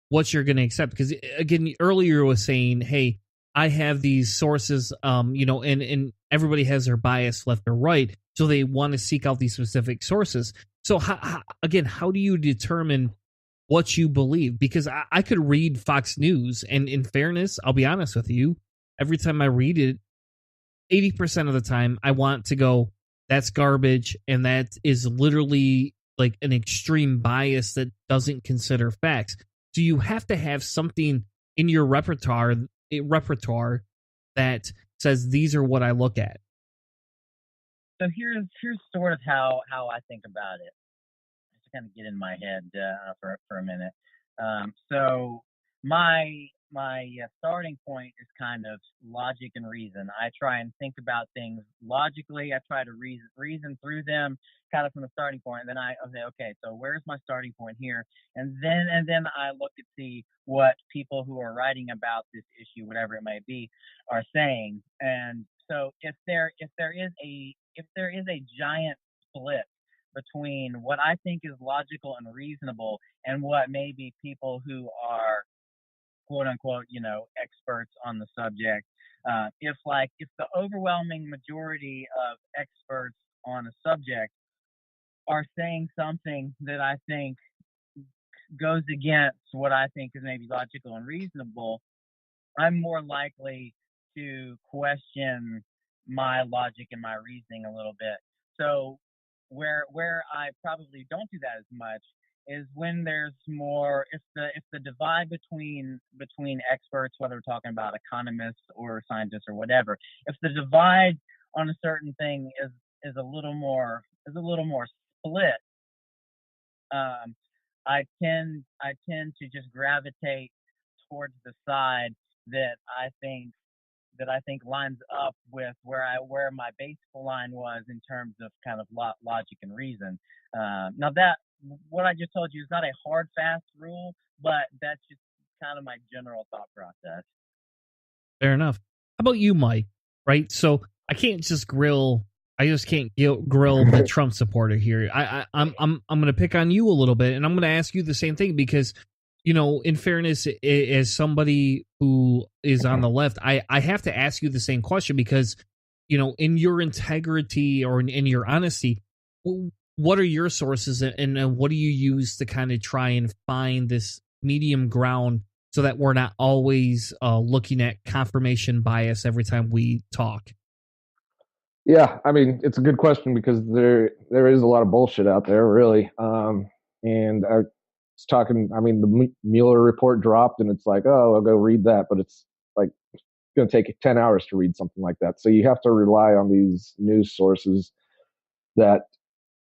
what you're going to accept? Because again, earlier was saying, hey, I have these sources, and everybody has their bias left or right, so they want to seek out these specific sources. So how do you determine what you believe? Because I could read Fox News, and in fairness, I'll be honest with you, every time I read it, 80% of the time I want to go, that's garbage, and that is literally like an extreme bias that doesn't consider facts. So you have to have something in your repertoire that says these are what I look at. So here's sort of how I think about it. Just to kind of get in my head for a minute. So my starting point is kind of logic and reason. I try and think about things logically. I try to reason through them kind of from the starting point. And then I say, okay, so where's my starting point here? And then I look to see what people who are writing about this issue, whatever it may be, are saying. And so if there is a giant split between what I think is logical and reasonable and what maybe people who are quote unquote, experts on the subject. If the overwhelming majority of experts on a subject are saying something that I think goes against what I think is maybe logical and reasonable, I'm more likely to question my logic and my reasoning a little bit. So where I probably don't do that as much is when there's more, if the divide between experts, whether we're talking about economists or scientists or whatever, if the divide on a certain thing is a little more split, I tend to just gravitate towards the side that I think lines up with where my basic line was in terms of kind of logic and reason. Now that what I just told you is not a hard fast rule, but that's just kind of my general thought process. Fair enough. How about you, Mike? Right, so I just can't grill the Trump supporter here. I'm going to pick on you a little bit, and I'm going to ask you the same thing because, in fairness, as somebody who is on the left, I have to ask you the same question because, in your integrity or in your honesty, what are your sources and what do you use to kind of try and find this medium ground so that we're not always looking at confirmation bias every time we talk? Yeah, I mean, it's a good question because there is a lot of bullshit out there, really. And I was talking, I mean, the Mueller report dropped, and it's like, oh, I'll go read that, but it's like it's going to take 10 hours to read something like that. So you have to rely on these news sources that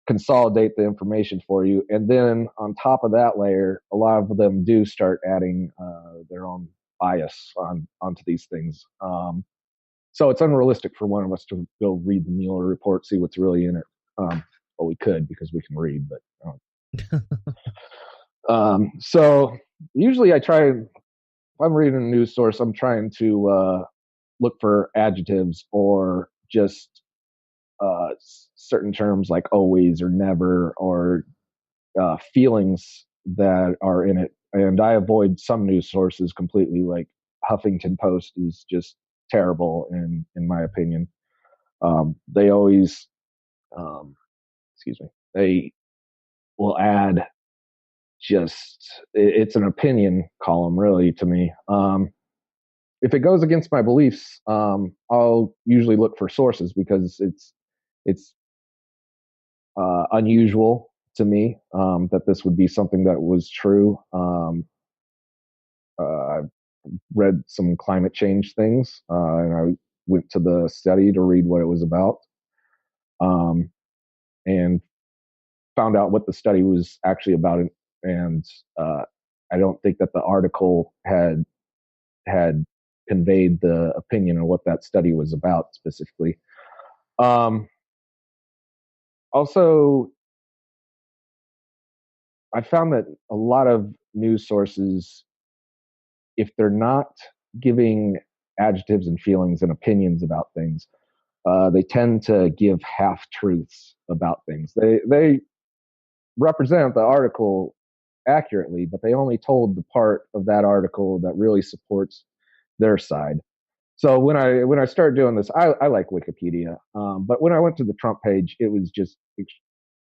consolidate the information for you, and then on top of that layer, a lot of them do start adding their own bias onto these things. So it's unrealistic for one of us to go read the Mueller report, see what's really in it. Well, we could because we can read, but so usually I try. If I'm reading a news source, I'm trying to look for adjectives or just certain terms like always or never or feelings that are in it. And I avoid some news sources completely, like Huffington Post is just terrible in my opinion. They always, excuse me, they will add it's an opinion column really to me. If it goes against my beliefs, I'll usually look for sources because it's unusual to me that this would be something that was true. I've read some climate change things, and I went to the study to read what it was about, and found out what the study was actually about. And I don't think that the article had conveyed the opinion of what that study was about specifically. Also, I found that a lot of news sources, if they're not giving adjectives and feelings and opinions about things, they tend to give half truths about things. They represent the article accurately, but they only told the part of that article that really supports their side. So when I started doing this, I like Wikipedia, but when I went to the Trump page, it was just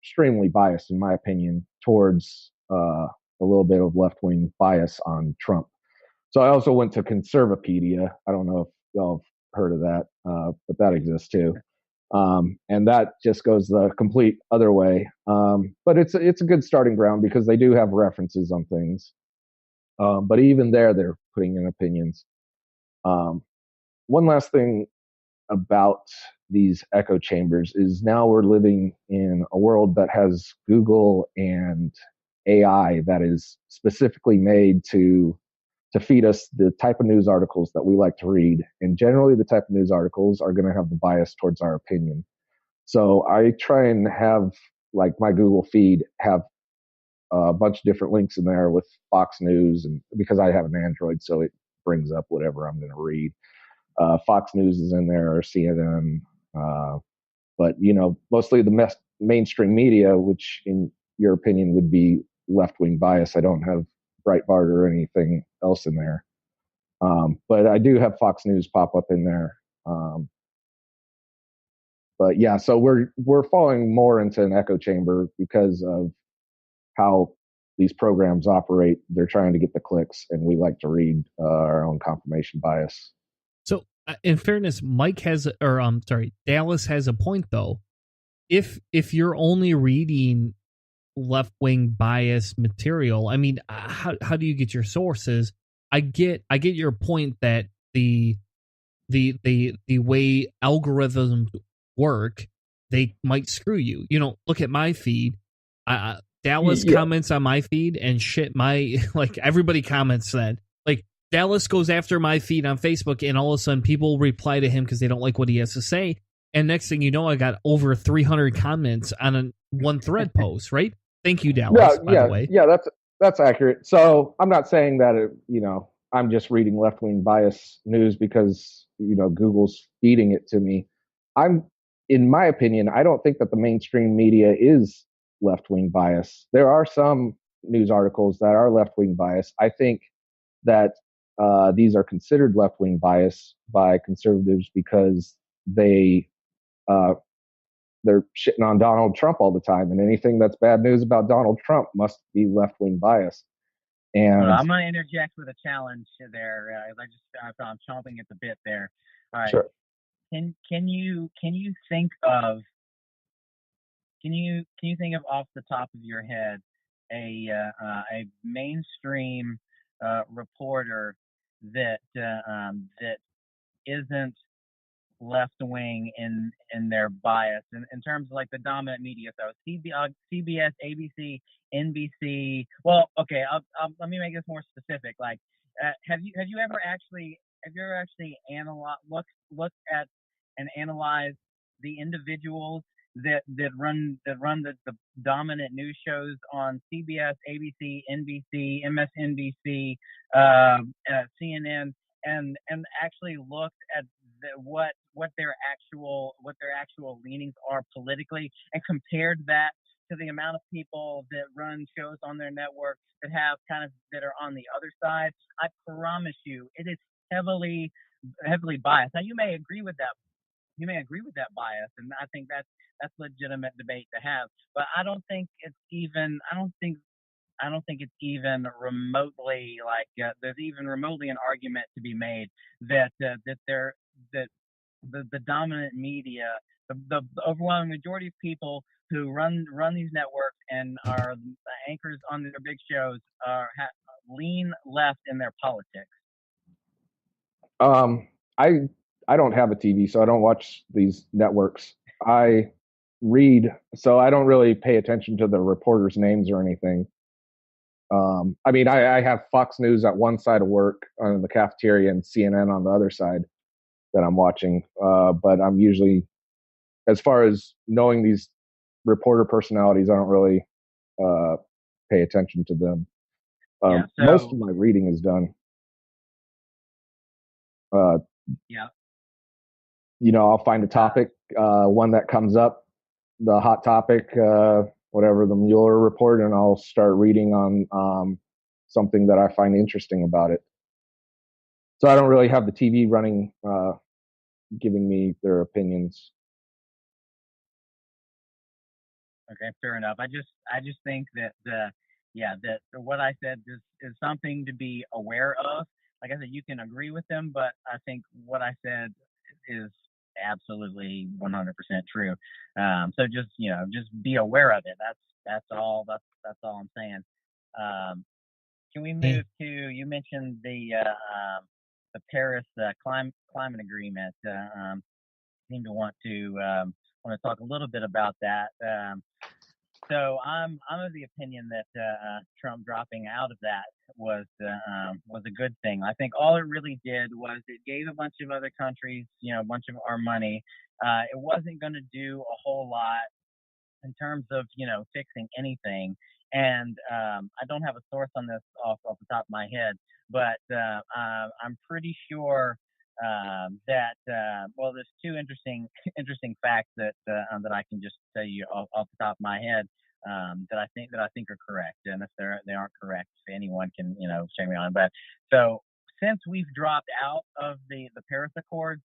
extremely biased, in my opinion, towards a little bit of left wing bias on Trump. So I also went to Conservapedia. I don't know if y'all have heard of that, but that exists too. And that just goes the complete other way. But it's a good starting ground because they do have references on things. But even there, they're putting in opinions. One last thing about these echo chambers is now we're living in a world that has Google and AI that is specifically made to feed us the type of news articles that we like to read. And generally, the type of news articles are going to have the bias towards our opinion. So I try and have like my Google feed have a bunch of different links in there with Fox News, and because I have an Android, so it brings up whatever I'm going to read. Fox News is in there, or CNN, but mostly the mainstream media, which in your opinion would be left wing bias. I don't have Breitbart or anything else in there. But I do have Fox News pop up in there. But yeah, so we're falling more into an echo chamber because of how these programs operate. They're trying to get the clicks, and we like to read our own confirmation bias. So, in fairness, Dallas has a point though. If you're only reading left wing bias material, I mean, how do you get your sources? I get your point that the way algorithms work, they might screw you. Look at my feed. Dallas comments on my feed and shit. Like everybody comments that. Like Dallas goes after my feed on Facebook, and all of a sudden people reply to him because they don't like what he has to say. And next thing you know, I got over 300 comments on one thread post. Right? Thank you, Dallas. By the way, that's accurate. So I'm not saying that I'm just reading left wing bias news because Google's feeding it to me. In my opinion, I don't think that the mainstream media is left wing bias. There are some news articles that are left wing bias. I think that these are considered left wing bias by conservatives because they're shitting on Donald Trump all the time, and anything that's bad news about Donald Trump must be left wing bias. And I'm going to interject with a challenge there. I'm chomping at the bit there. All right. Sure. Can you think of off the top of your head a mainstream reporter that isn't left wing in their bias in terms of like the dominant media? So CBS, ABC, NBC. Well, okay. Let me make this more specific. Like, have you ever actually looked at and analyzed the individuals that run the dominant news shows on CBS, ABC, NBC, MSNBC, CNN, and actually looked at what their actual leanings are politically, and compared that to the amount of people that run shows on their network that are on the other side, I promise you, it is heavily biased. Now, you may agree with that. You may agree with that bias, and I think that's legitimate debate to have. But I don't think it's even. I don't think it's even remotely there's even remotely an argument to be made that the dominant media, the overwhelming majority of people who run these networks and are anchors on their big shows lean left in their politics. I don't have a TV, so I don't watch these networks. I read, so I don't really pay attention to the reporters' names or anything. I mean, I have Fox News at one side of work on the cafeteria and CNN on the other side that I'm watching. But I'm usually, as far as knowing these reporter personalities, I don't really pay attention to them. Most of my reading is done. I'll find a topic, one that comes up, the hot topic, whatever, the Mueller report, and I'll start reading on something that I find interesting about it. So I don't really have the TV running, giving me their opinions. Okay, fair enough. I just think that that what I said is something to be aware of. Like I said, you can agree with them, but I think what I said is absolutely 100% true. So just be aware of it. That's all. That's all I'm saying. Can we move to? You mentioned the Paris climate agreement. Seem to want to talk a little bit about that. So I'm of the opinion that Trump dropping out of that was a good thing. I think all it really did was it gave a bunch of other countries, a bunch of our money. It wasn't going to do a whole lot in terms of fixing anything. And I don't have a source on this off the top of my head, but I'm pretty sure that there's two interesting facts that I can just tell you off the top of my head that I think are correct, and if they aren't correct, anyone can check me on. But so since we've dropped out of the Paris Accords,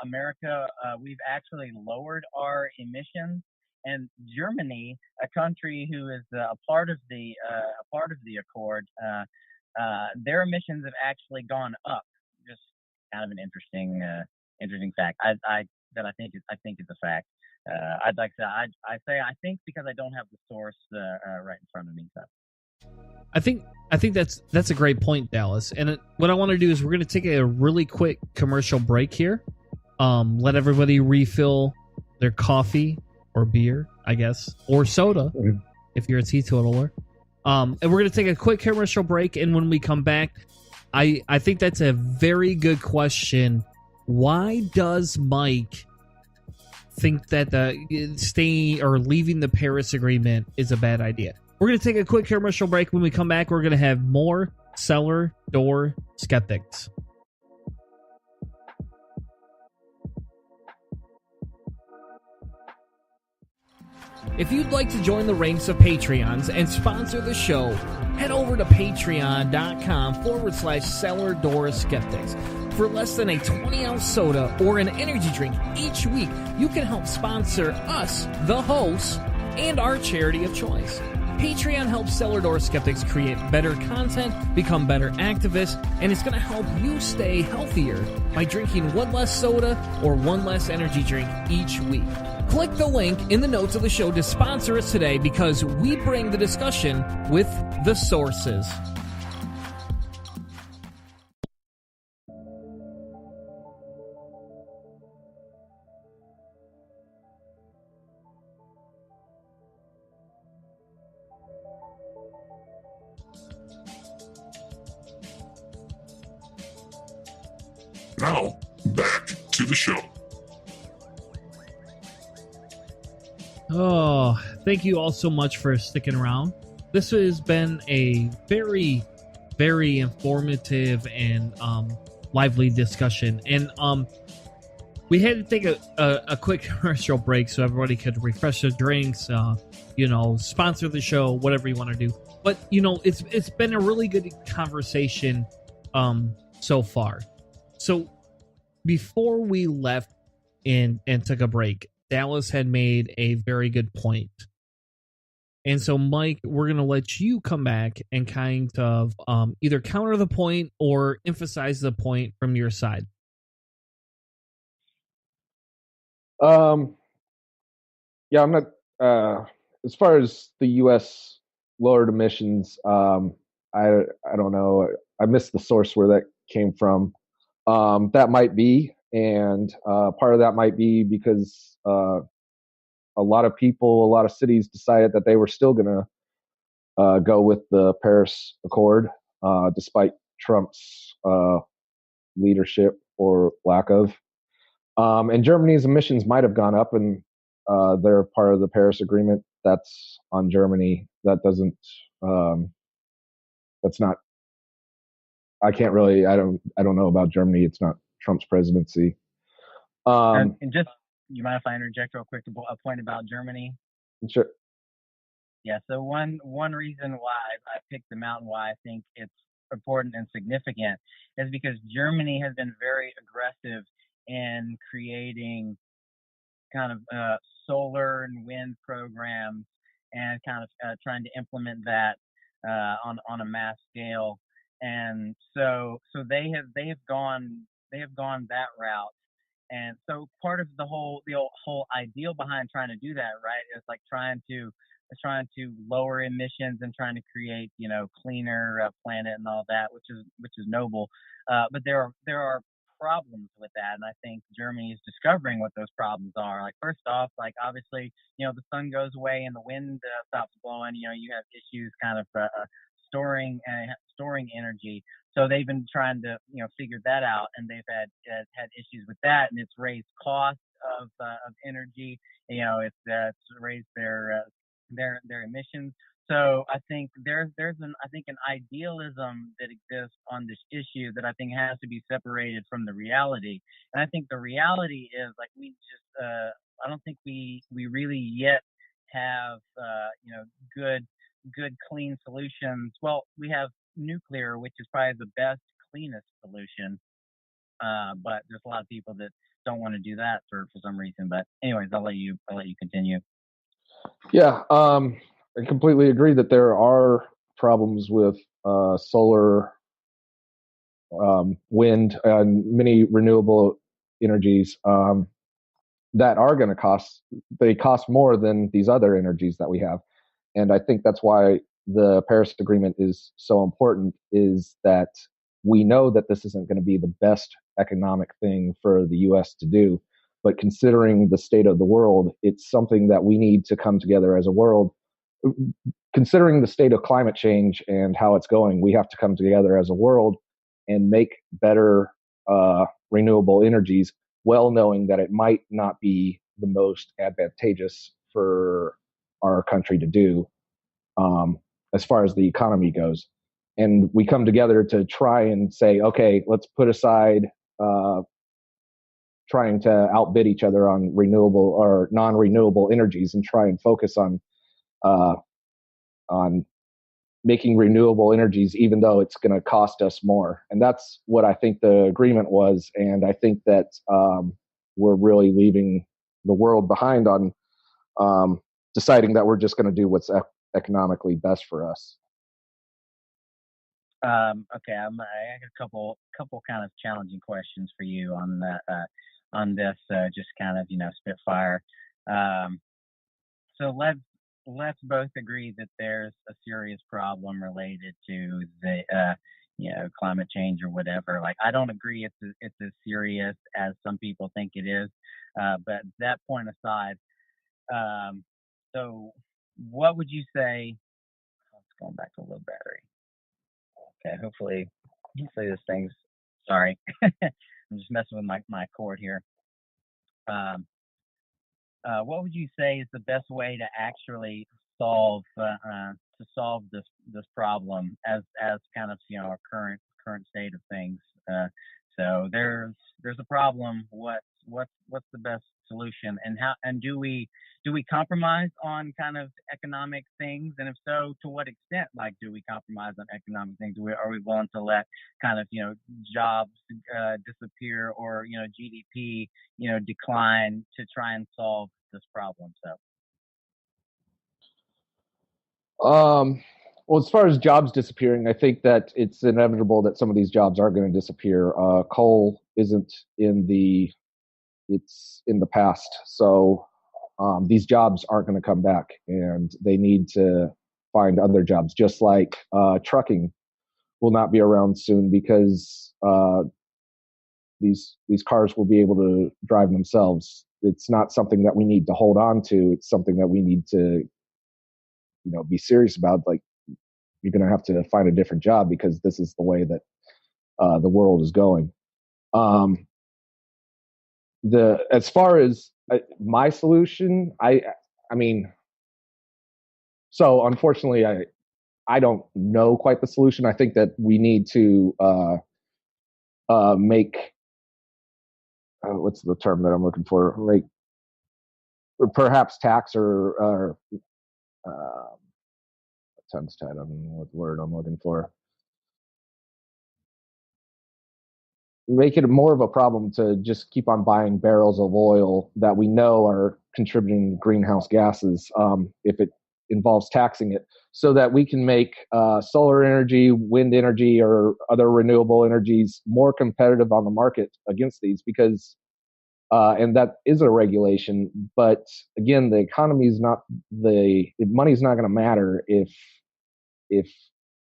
America, we've actually lowered our emissions, and Germany, a country who is a part of the accord, their emissions have actually gone up. Just kind of an interesting fact. I think it's a fact. I'd like to. I think because I don't have the source right in front of me. So. I think that's a great point, Dallas. And what I want to do is we're going to take a really quick commercial break here. Let everybody refill their coffee or beer, I guess, or soda if you're a teetotaler. And we're going to take a quick commercial break, and when we come back, I think that's a very good question. Why does Mike think that staying or leaving the Paris Agreement is a bad idea? We're going to take a quick commercial break. When we come back, we're going to have more Cellar Door Skeptics. If you'd like to join the ranks of Patreons and sponsor the show, head over to patreon.com/Cellar Door Skeptics. For less than a 20-ounce soda or an energy drink each week, you can help sponsor us, the hosts, and our charity of choice. Patreon helps Cellar Door Skeptics create better content, become better activists, and it's going to help you stay healthier by drinking one less soda or one less energy drink each week. Click the link in the notes of the show to sponsor us today, because we bring the discussion with the sources. Now, back to the show. Oh, thank you all so much for sticking around. This has been a very, very informative and lively discussion. And we had to take a quick commercial break so everybody could refresh their drinks, sponsor the show, whatever you want to do. But, it's been a really good conversation so far. So before we left and took a break, Dallas had made a very good point. And so, Mike, we're going to let you come back and kind of either counter the point or emphasize the point from your side. Yeah, I'm not. As far as the U.S. lowered emissions, I don't know. I missed the source where that came from. That might be, and part of that might be because a lot of people, a lot of cities decided that they were still going to go with the Paris Accord, despite Trump's leadership or lack of. And Germany's emissions might have gone up, and they're part of the Paris Agreement. That's on Germany. That doesn't. That's not. I can't really. I don't know about Germany. It's not Trump's presidency. And just, you mind if I interject real quick? A point about Germany. Sure. Yeah. So one reason why I picked them out and why I think it's important and significant is because Germany has been very aggressive in creating kind of solar and wind programs and kind of trying to implement that on a mass scale. And so they have gone that route. And so part of the whole ideal behind trying to do that, right, is like trying to lower emissions and trying to create, cleaner planet and all that, which is noble. But there are problems with that, and I think Germany is discovering what those problems are. Like, first off, like, obviously, the sun goes away and the wind stops blowing. You have issues kind of storing energy. So they've been trying to figure that out, and they've had issues with that, and it's raised costs of energy. It's raised their emissions. So I think there's an idealism that exists on this issue that I think has to be separated from the reality. And I think the reality is, like, we just I don't think we really yet have good clean solutions. Well, we have nuclear, which is probably the best, cleanest solution. But there's a lot of people that don't want to do that for some reason. But anyways, I'll let you continue. Yeah, I completely agree that there are problems with solar, wind, and many renewable energies that are going to cost. They cost more than these other energies that we have, and I think that's why the Paris Agreement is so important. Is that we know that this isn't going to be the best economic thing for the U.S. to do, but considering the state of the world, it's something that we need to come together as a world. Considering the state of climate change and how it's going, we have to come together as a world and make better renewable energies, well knowing that it might not be the most advantageous for our country to do as far as the economy goes. And we come together to try and say, okay, let's put aside trying to outbid each other on renewable or non-renewable energies and try and focus on making renewable energies, even though it's going to cost us more. And that's what I think the agreement was. And I think that we're really leaving the world behind on deciding that we're just going to do what's economically best for us. Okay, I got a couple kind of challenging questions for you on that on this. Just kind of spitfire. So let's both agree that there's a serious problem related to the climate change or whatever. Like, I don't agree it's as serious as some people think it is. But that point aside, so what would you say? Oh, it's going back to a low battery. Okay, hopefully this thing's. Sorry, I'm just messing with my cord here. What would you say is the best way to actually solve this problem as kind of our current state of things? So there's a problem. What's what's the best solution, and how, and do we compromise on kind of economic things, and if so, to what extent? Like, do we compromise on economic things? Are we willing to let kind of jobs disappear, or GDP decline to try and solve this problem? Well, as far as jobs disappearing, I think that it's inevitable that some of these jobs are going to disappear. Coal isn't it's in the past. So these jobs aren't going to come back, and they need to find other jobs, just like trucking will not be around soon, because these cars will be able to drive themselves. It's not something that we need to hold on to. It's something that we need to be serious about. Like, you're going to have to find a different job, because this is the way that the world is going. As far as my solution, I mean, so unfortunately, I don't know quite the solution. I think that we need to make what's the term that I'm looking for? Like, perhaps tax or tongue's tied. I don't know what word I'm looking for. Make it more of a problem to just keep on buying barrels of oil that we know are contributing to greenhouse gases, if it involves taxing it, so that we can make solar energy, wind energy, or other renewable energies more competitive on the market against these. Because and that is a regulation, but again, the economy is not money's not going to matter if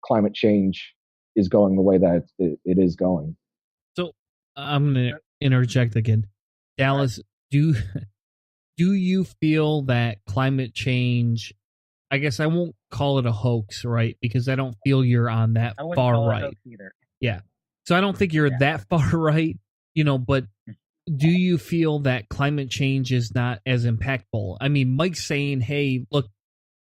climate change is going the way that it is going. So I'm going to interject again. Dallas, do you feel that climate change, I guess I won't call it a hoax, right? Because I don't feel you're on that far right. Either. Yeah. So I don't think you're that far right, but do you feel that climate change is not as impactful? I mean, Mike's saying, hey, look,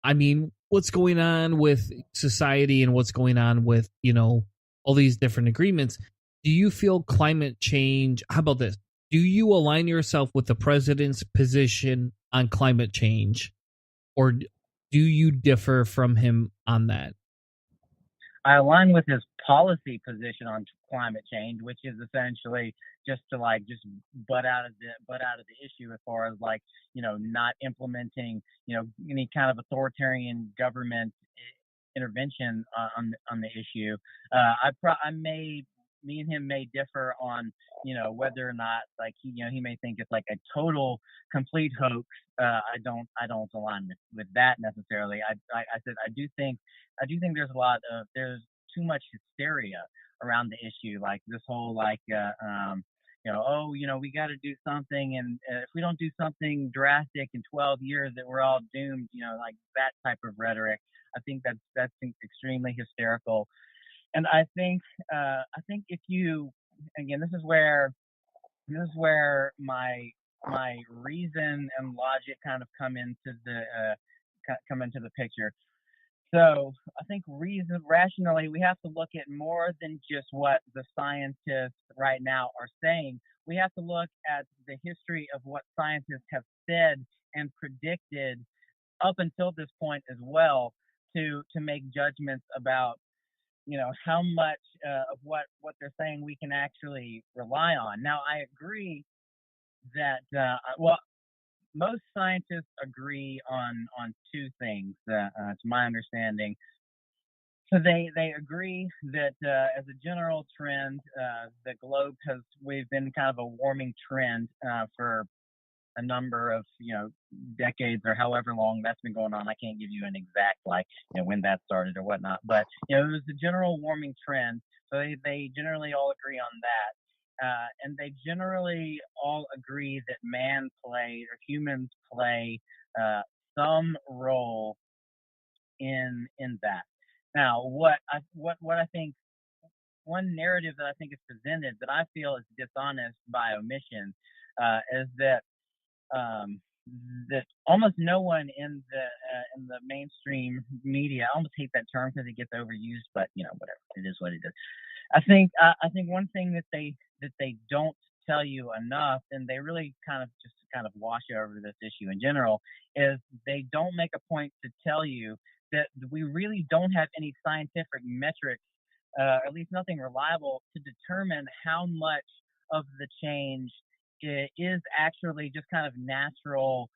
I mean, what's going on with society and what's going on with, all these different agreements. Do you feel climate change? How about this? Do you align yourself with the president's position on climate change, or do you differ from him on that? I align with his policy position on climate change, which is essentially just to butt out of the issue, as far as not implementing any kind of authoritarian government intervention on the issue. Me and him may differ on whether or not he may think it's like a total complete hoax. I don't align with that necessarily. I said I do think there's too much hysteria around the issue, like this whole we got to do something, and if we don't do something drastic in 12 years, that we're all doomed, like that type of rhetoric. I think that's extremely hysterical. And I think if you, again, this is where my reason and logic kind of come into the picture. So I think rationally, we have to look at more than just what the scientists right now are saying. We have to look at the history of what scientists have said and predicted up until this point as well, to make judgments about how much of what they're saying we can actually rely on. Now, I agree that most scientists agree on two things, to my understanding. So they agree that as a general trend, the globe we've been kind of a warming trend for a number of decades, or however long that's been going on. I can't give you an exact when that started or whatnot, but it was a general warming trend. So they generally all agree on that, and they generally all agree that humans play some role in that. Now, what I think, one narrative that I think is presented that I feel is dishonest by omission, is that that almost no one in the mainstream media, I almost hate that term because it gets overused, but whatever, it is what it is. I think one thing that they don't tell you enough, and they really kind of wash over this issue in general, is they don't make a point to tell you that we really don't have any scientific metrics, at least nothing reliable, to determine how much of the change is actually just kind of natural,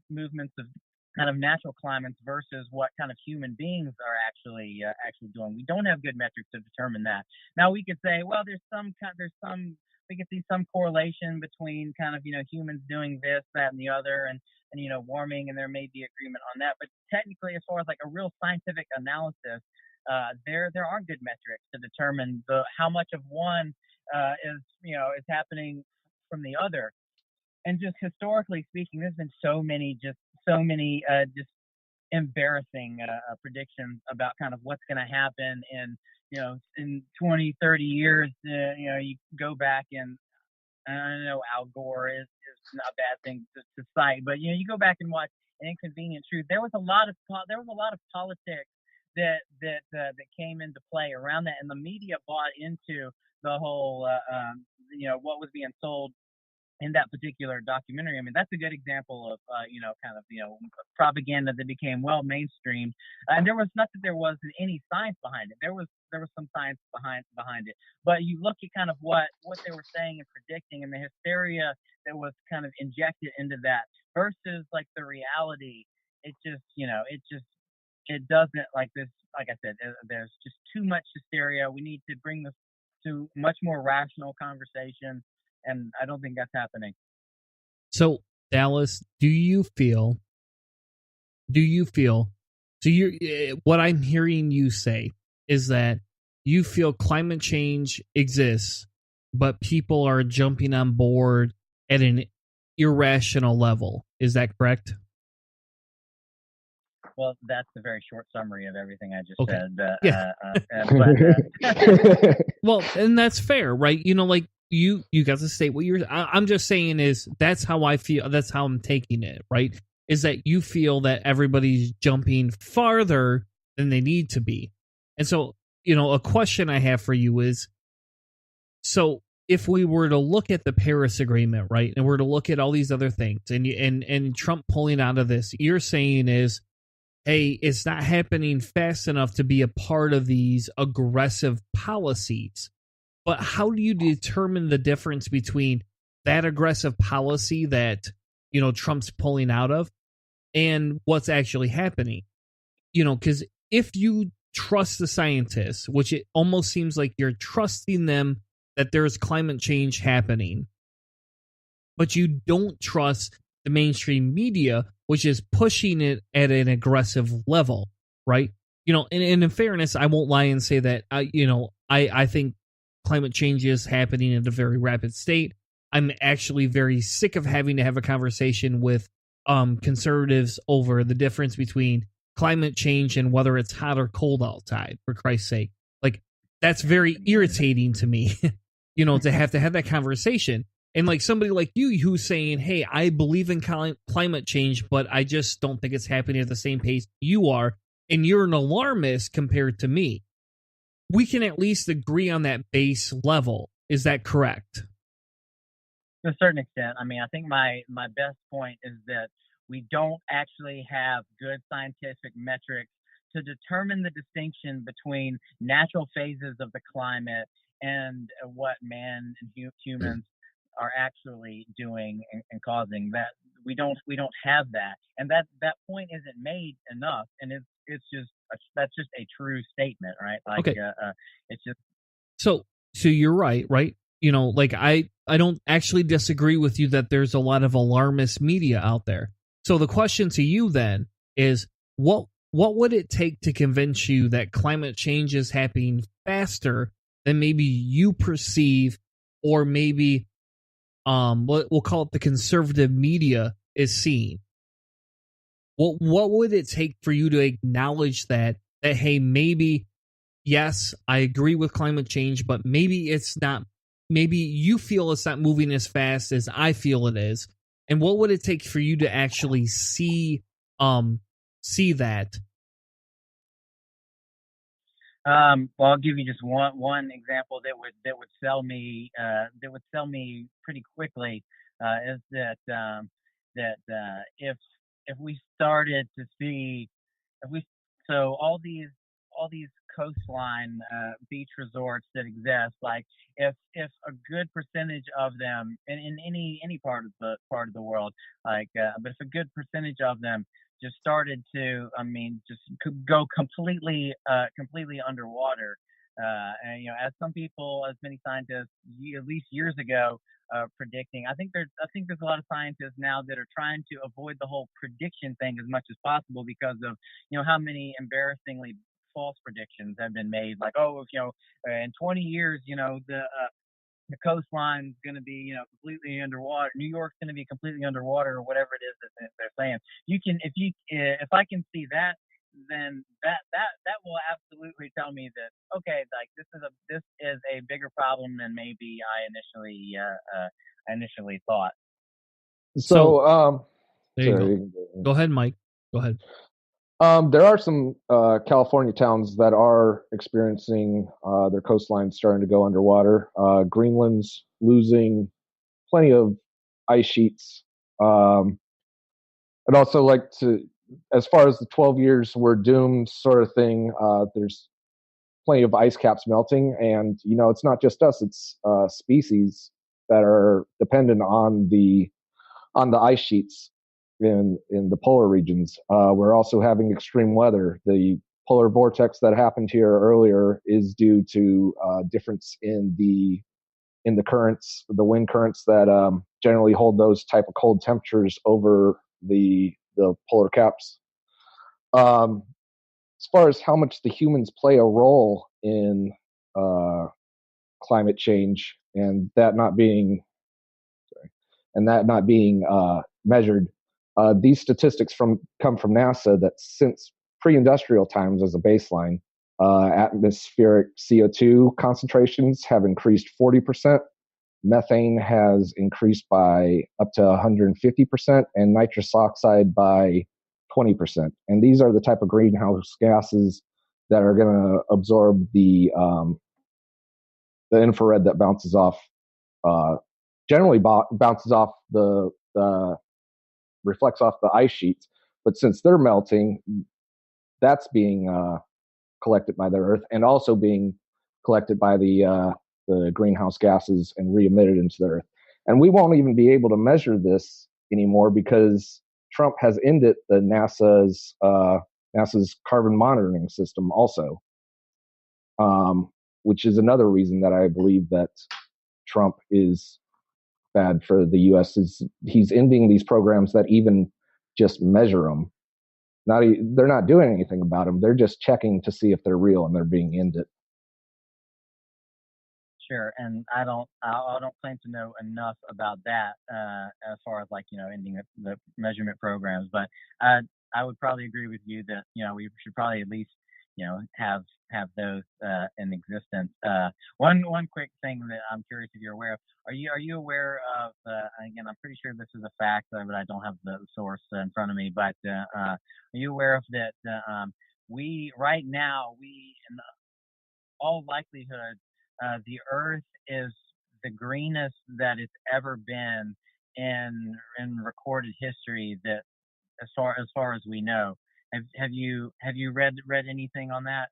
movements of kind of natural climates versus what kind of human beings are actually doing. We don't have good metrics to determine that. Now we could say, well, we could see some correlation between kind of humans doing this, that, and the other, and warming, and there may be agreement on that. But technically, as far as like a real scientific analysis, there aren't good metrics to determine how much of one is happening from the other. And just historically speaking, there's been so many embarrassing predictions about kind of what's going to happen in 20, 30 years. You go back, and I know Al Gore is not a bad thing to cite, but you go back and watch An Inconvenient Truth. There was a lot of politics that came into play around that, and the media bought into the whole what was being sold in that particular documentary. I mean, that's a good example of propaganda that became well mainstreamed, and there wasn't any science behind it. There was some science behind it, but you look at kind of what they were saying and predicting, and the hysteria that was kind of injected into that versus like the reality. It doesn't, like this. Like I said, there's just too much hysteria. We need to bring this to much more rational conversation, and I don't think that's happening. So, Dallas, do you feel so what I'm hearing you say is that you feel climate change exists, but people are jumping on board at an irrational level. Is that correct? Well, that's a very short summary of everything I just said. Well, and that's fair, right? Like you got to state what I'm just saying is that's how I feel. That's how I'm taking it, right? Is that you feel that everybody's jumping farther than they need to be. And so, a question I have for you is, so if we were to look at the Paris Agreement, right, and we're to look at all these other things, and Trump pulling out of this, you're saying is, hey, it's not happening fast enough to be a part of these aggressive policies. But how do you determine the difference between that aggressive policy that, Trump's pulling out of and what's actually happening? Because if you trust the scientists, which it almost seems like you're trusting them that there's climate change happening, but you don't trust the mainstream media, which is pushing it at an aggressive level, right? And in fairness, I won't lie and say that, I think climate change is happening at a very rapid state. I'm actually very sick of having to have a conversation with conservatives over the difference between climate change and whether it's hot or cold outside, for Christ's sake. Like, that's very irritating to me, to have that conversation. And like somebody like you who's saying, hey, I believe in climate change, but I just don't think it's happening at the same pace you are, and you're an alarmist compared to me. We can at least agree on that base level. Is that correct? To a certain extent. I mean, I think my best point is that we don't actually have good scientific metrics to determine the distinction between natural phases of the climate and what man and humans are actually doing and causing. That we don't have that, and that point isn't made enough, and it's just that's just a true statement, right? Like, okay. It's just so you're right. Like I don't actually disagree with you that there's a lot of alarmist media out there. So the question to you then is, what would it take to convince you that climate change is happening faster than maybe you perceive, or maybe we'll call it the conservative media is seeing? What would it take for you to acknowledge that hey, maybe, yes, I agree with climate change, but maybe it's not, maybe you feel it's not moving as fast as I feel it is. And what would it take for you to actually see that? Well, I'll give you just one example that would sell me pretty quickly. Is that if we started to see if we so all these coastline beach resorts that exist, like if a good percentage of them in any part of the world, but if a good percentage of them just started to, I mean, just go completely underwater. And as some people, as many scientists, at least years ago, predicting. I think there's a lot of scientists now that are trying to avoid the whole prediction thing as much as possible because of how many embarrassingly false predictions have been made. Like, oh, if in 20 years, the coastline's going to be, completely underwater. New York's going to be completely underwater, or whatever it is that they're saying. If I can see that, then that will absolutely tell me that, okay, like this is a bigger problem than maybe I initially thought. So, There you sorry. go. Go ahead, Mike. Go ahead. There are some California towns that are experiencing their coastlines starting to go underwater. Greenland's losing plenty of ice sheets. I'd also like to, as far as the 12 years we're doomed sort of thing, there's plenty of ice caps melting. And, it's not just us, it's species that are dependent on the ice sheets in the polar regions. We're also having extreme weather. The polar vortex that happened here earlier is due to difference in the currents, the wind currents that generally hold those type of cold temperatures over the polar caps. As far as how much the humans play a role in climate change and that not being measured. These statistics come from NASA that since pre-industrial times as a baseline, atmospheric CO2 concentrations have increased 40%, methane has increased by up to 150%, and nitrous oxide by 20%. And these are the type of greenhouse gases that are going to absorb the infrared that bounces off, generally bounces off reflects off the ice sheets. But since they're melting, that's being collected by the Earth and also being collected by the greenhouse gases and re-emitted into the Earth. And we won't even be able to measure this anymore because Trump has ended the NASA's carbon monitoring system also, which is another reason that I believe that Trump is bad for the U.S. is he's ending these programs that even just measure them. They're not doing anything about them. They're just checking to see if they're real, and they're being ended. Sure, and I don't claim to know enough about that as far as ending the measurement programs. But I would probably agree with you that we should probably at least have those in existence. One quick thing that I'm curious if you're aware of. Are you aware of? Again, I'm pretty sure this is a fact, but I don't have the source in front of me. But are you aware of that? We right now, in all likelihood, the Earth is the greenest that it's ever been in recorded history. That as far as we know. Have you read anything on that?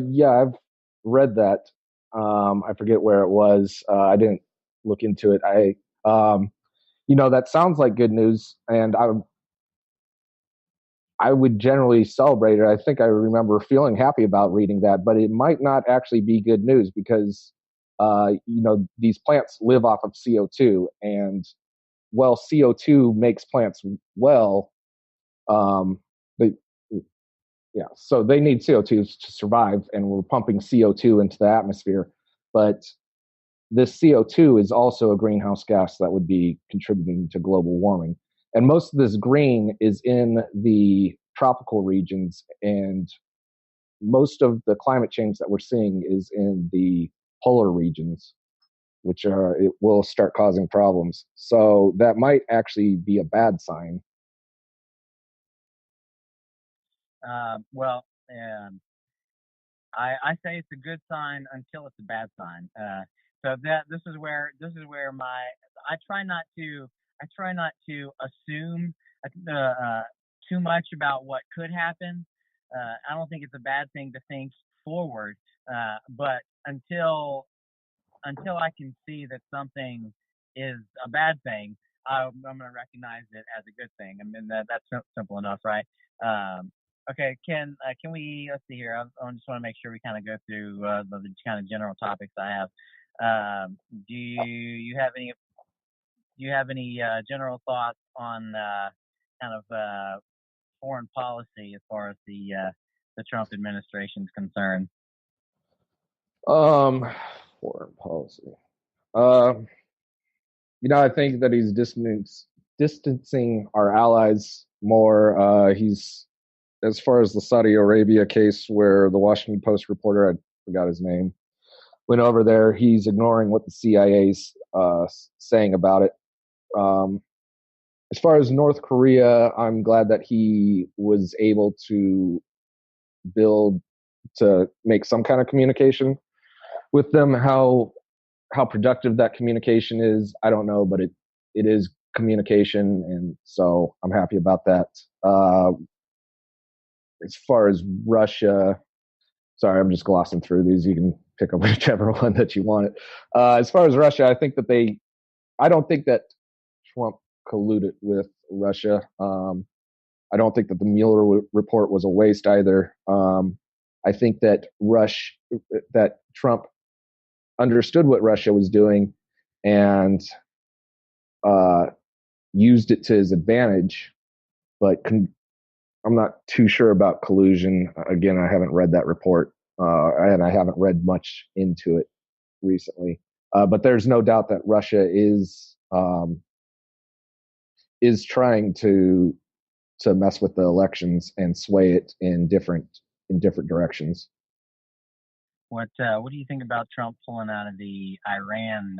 Yeah, I've read that. I forget where it was. I didn't look into it. That sounds like good news, and I would generally celebrate it. I think I remember feeling happy about reading that, but it might not actually be good news because, these plants live off of CO2, and well, CO2 makes plants well. They Yeah, so they need CO2 to survive, and we're pumping CO2 into the atmosphere. But this CO2 is also a greenhouse gas that would be contributing to global warming. And most of this green is in the tropical regions, and most of the climate change that we're seeing is in the polar regions, it will start causing problems. So that might actually be a bad sign. Well, I say it's a good sign until it's a bad sign. So that this is where my I try not to assume too much about what could happen. I don't think it's a bad thing to think forward, but until I can see that something is a bad thing, I'm going to recognize it as a good thing. I mean, that's simple enough, right? Okay, can we, let's see here. I just want to make sure we kind of go through the kind of general topics I have. Do you have any general thoughts on kind of foreign policy as far as the Trump administration is concerned? Foreign policy. I think that he's distancing our allies more. He's, as far as the Saudi Arabia case where the Washington Post reporter, I forgot his name, went over there, he's ignoring what the CIA's saying about it. As far as North Korea, I'm glad that he was able to make some kind of communication with them. How productive that communication is, I don't know, but it is communication, and so I'm happy about that. As far as Russia, sorry, I'm just glossing through these. You can pick up whichever one that you want. As far as Russia, I don't think that Trump colluded with Russia. I don't think that the Mueller report was a waste either. I think that Trump understood what Russia was doing and used it to his advantage, but I'm not too sure about collusion. Again, I haven't read that report, and I haven't read much into it recently. But there's no doubt that Russia is trying to mess with the elections and sway it in different directions. What do you think about Trump pulling out of the Iran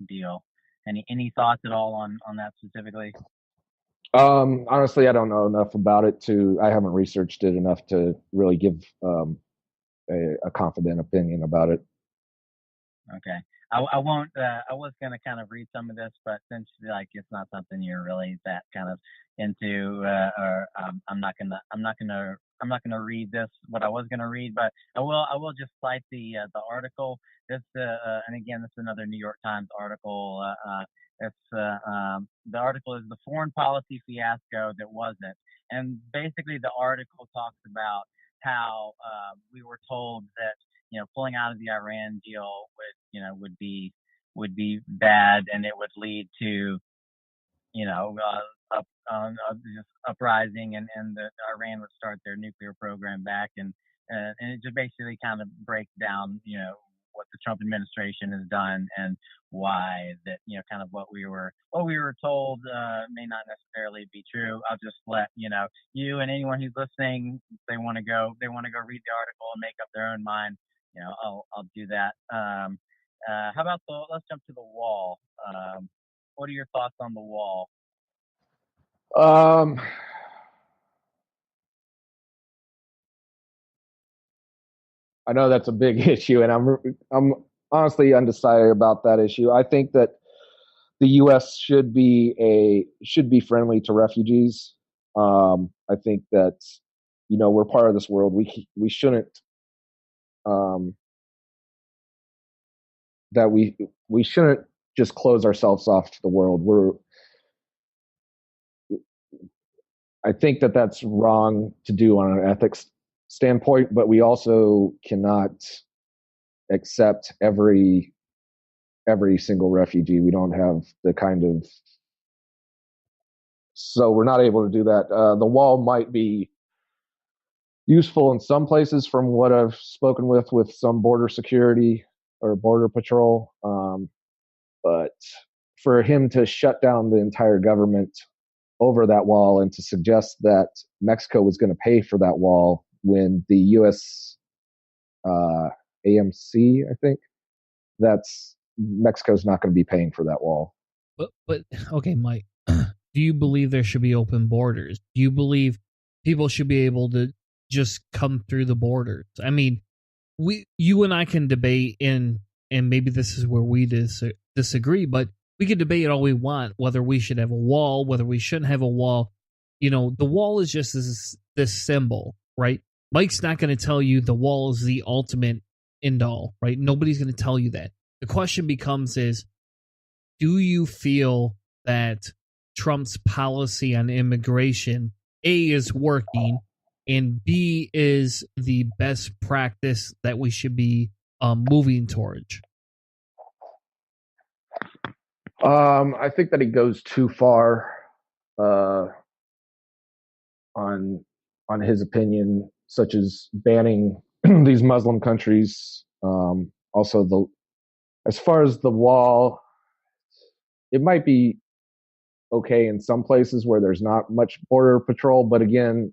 deal? Any thoughts at all on that specifically? Honestly, I don't know enough about it I haven't researched it enough to really give a confident opinion about it. Okay. I won't. I was gonna kind of read some of this, but since it's not something you're really that kind of into, I'm not gonna read this. What I was gonna read, but I will just cite the article. This and again, this is another New York Times article. The article is "The Foreign Policy Fiasco That Wasn't," and basically the article talks about how we were told that pulling out of the Iran deal would be bad, and it would lead to just uprising, and the Iran would start their nuclear program back, and it just basically kind of breaks down what the Trump administration has done and why that kind of what we were told may not necessarily be true. I'll just let you and anyone who's listening, if they want to go read the article and make up their own mind. I'll do that. How about let's jump to the wall. What are your thoughts on the wall? I know that's a big issue, and I'm honestly undecided about that issue. I think that the U.S. should be friendly to refugees. I think that we're part of this world. We shouldn't we shouldn't just close ourselves off to the world. I think that that's wrong to do on an ethics standpoint, but we also cannot accept every single refugee. We don't have the kind of, so we're not able to do that. The wall might be useful in some places from what I've spoken with some border security or border patrol. But for him to shut down the entire government over that wall and to suggest that Mexico was going to pay for that wall when the U.S. AMC, I think, Mexico's not going to be paying for that wall. But okay, Mike, do you believe there should be open borders? Do you believe people should be able to just come through the borders? I mean, you and I can debate and maybe this is where we disagree, but we can debate all we want, whether we should have a wall, whether we shouldn't have a wall. The wall is just this symbol, right? Mike's not going to tell you the wall is the ultimate end all, right? Nobody's going to tell you that. The question becomes is, do you feel that Trump's policy on immigration, A, is working, and B, is the best practice that we should be moving towards? I think that he goes too far on his opinion, such as banning these Muslim countries. Also, as far as the wall, it might be okay in some places where there's not much border patrol, but again,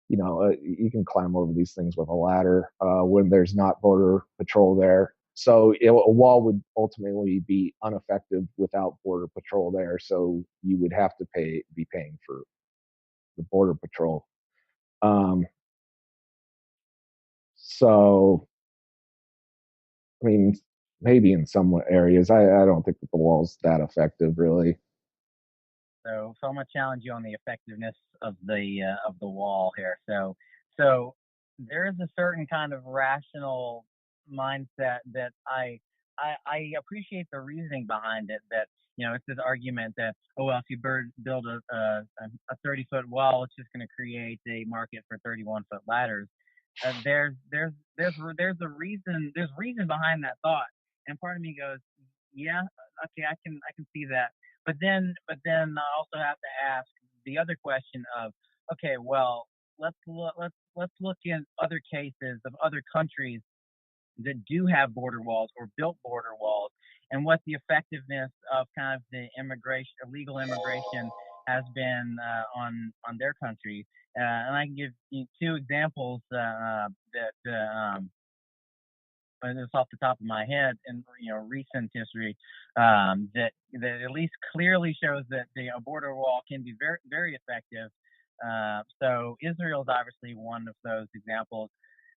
you can climb over these things with a ladder when there's not border patrol there. So a wall would ultimately be ineffective without border patrol there. So you would have to be paying for the border patrol. So, I mean, maybe in some areas, I don't think that the wall's that effective, really. So I'm gonna challenge you on the effectiveness of the wall here. So there is a certain kind of rational mindset that I appreciate the reasoning behind it. That it's this argument that if you build a 30-foot wall, it's just going to create a market for 31-foot ladders. There's a reason. There's reason behind that thought, and part of me goes, yeah, okay, I can see that. But then I also have to ask the other question of, okay, well, let's look in other cases of other countries that do have border walls or built border walls, and what the effectiveness of kind of the illegal immigration has been on their country. And I can give you two examples that just off the top of my head in recent history that at least clearly shows that the border wall can be very, very effective. So Israel is obviously one of those examples.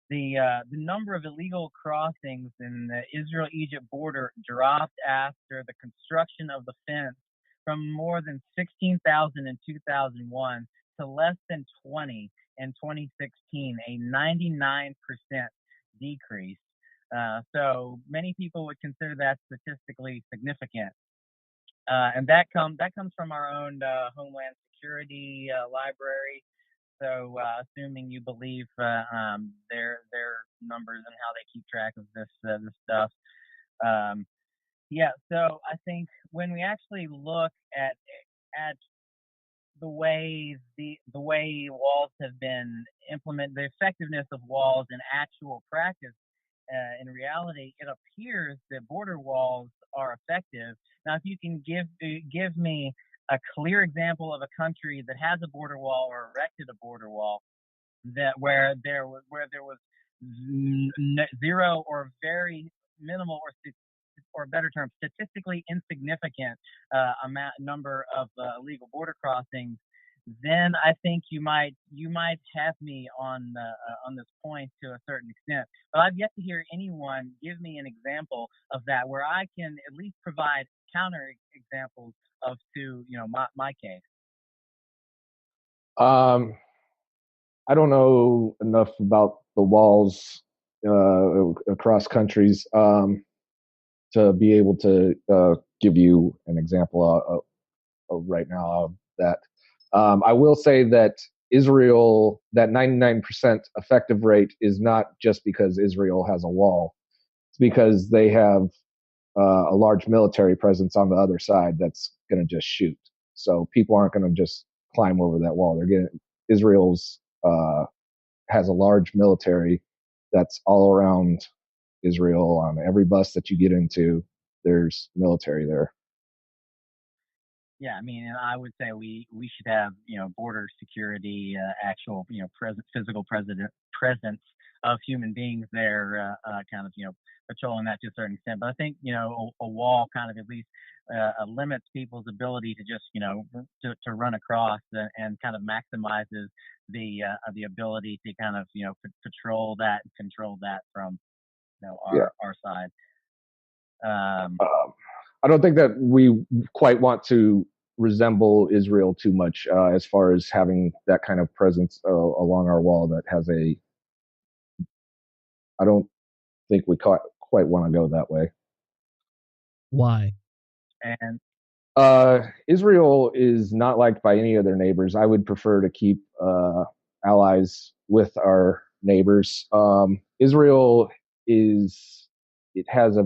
The number of illegal crossings in the Israel-Egypt border dropped after the construction of the fence from more than 16,000 in 2001 to less than 20 in 2016, a 99% decrease. So many people would consider that statistically significant, and that comes from our own Homeland Security library. So, assuming you believe their numbers and how they keep track of this stuff, So I think when we actually look at the way walls have been implemented, the effectiveness of walls in actual practice. In reality, it appears that border walls are effective. Now, if you can give me a clear example of a country that has a border wall or erected a border wall where there was zero or very minimal or better term, statistically insignificant number of illegal border crossings, then I think you might have me on this point to a certain extent. But I've yet to hear anyone give me an example of that where I can at least provide counter examples to my case. I don't know enough about the walls across countries to be able to give you an example right now of that. I will say that Israel, that 99% effective rate is not just because Israel has a wall. It's because they have a large military presence on the other side that's going to just shoot. So people aren't going to just climb over that wall. Israel's has a large military that's all around Israel. On every bus that you get into, there's military there. Yeah, I mean, and I would say we should have border security, actual physical presence of human beings there, kind of patrolling that to a certain extent. But I think a wall kind of at least limits people's ability to just to run across and kind of maximizes the ability to kind of patrol that and control that from our side. I don't think that we quite want to resemble Israel too much as far as having that kind of presence along our wall that has I don't think we quite want to go that way. Why? And Israel is not liked by any of their neighbors. I would prefer to keep allies with our neighbors. Israel has a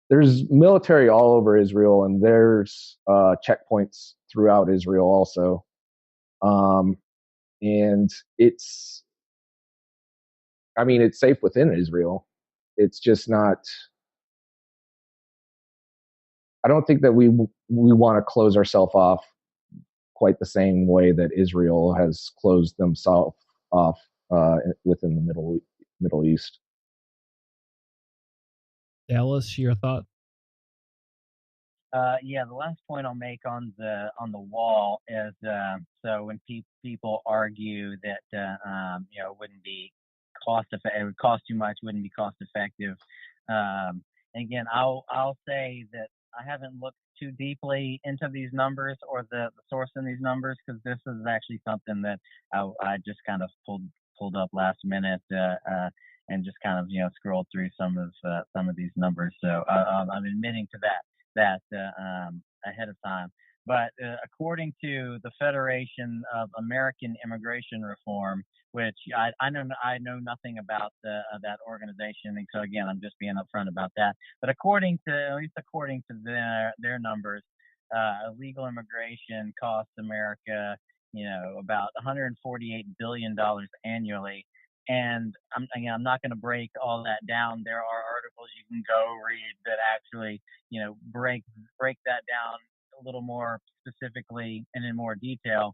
there's military all over Israel, and there's checkpoints throughout Israel also. And it's safe within Israel. It's just not. I don't think that we want to close ourselves off quite the same way that Israel has closed themselves off within the Middle East. Dallas, your thought? The last point I'll make on the wall is so when people argue that it wouldn't be it would cost too much, wouldn't be cost effective. Again, I'll say that I haven't looked too deeply into these numbers or the source in these numbers, because this is actually something that I just kind of pulled up last minute and just kind of scrolled through some of these numbers. So I'm admitting to that ahead of time. But according to the Federation of American Immigration Reform, which I know nothing about that organization, and so again, I'm just being upfront about that. But according to their numbers, illegal immigration costs America, about $148 billion annually. And I'm not going to break all that down. There are articles you can go read that actually, break that down a little more specifically and in more detail.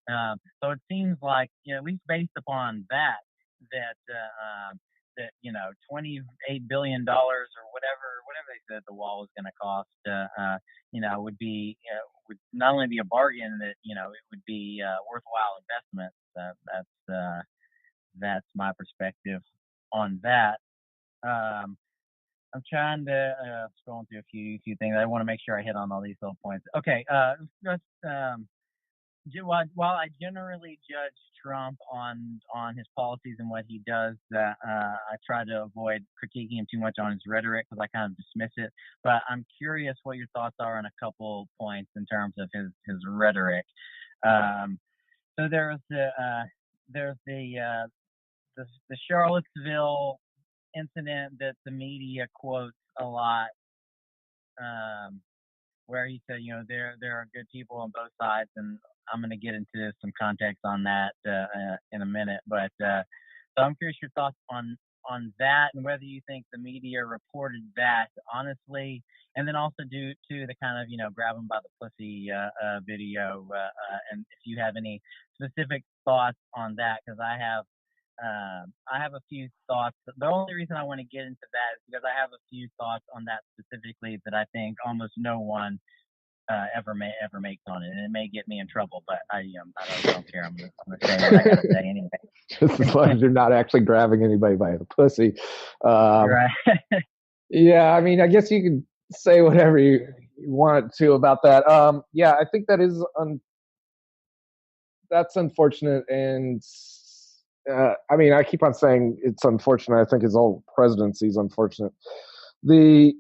So it seems like, at least based upon that $28 billion or whatever they said the wall was going to cost, would not only be a bargain, that it would be worthwhile investment. That's my perspective on that. I'm trying to scrolling through a few things. I want to make sure I hit on all these little points. Okay, while I generally judge Trump on his policies and what he does, I try to avoid critiquing him too much on his rhetoric, because I kind of dismiss it. But I'm curious what your thoughts are on a couple points in terms of his rhetoric. So there's the Charlottesville incident that the media quotes a lot, where he said, there are good people on both sides, and I'm going to get into some context on that in a minute. But so I'm curious your thoughts on that, and whether you think the media reported that honestly, and then also due to the kind of grab him by the pussy video, and if you have any specific thoughts on that, because I have a few thoughts. The only reason I want to get into that is because I have a few thoughts on that specifically that I think almost no one ever makes on it, and it may get me in trouble, but I don't care. I'm gonna say what I gotta say anyway. Just as long as you're not actually grabbing anybody by the pussy. Right. Yeah, I guess you can say whatever you want to about that. Yeah, I think that is that's unfortunate, and I keep on saying it's unfortunate. I think his whole presidency is unfortunate. The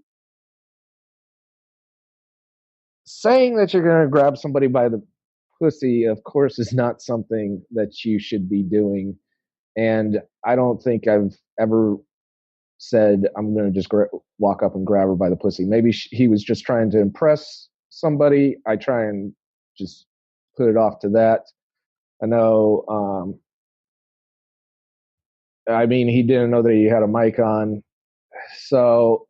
saying that you're going to grab somebody by the pussy, of course, is not something that you should be doing. And I don't think I've ever said I'm going to just walk up and grab her by the pussy. Maybe he was just trying to impress somebody. I try and just put it off to that. I know, he didn't know that he had a mic on. So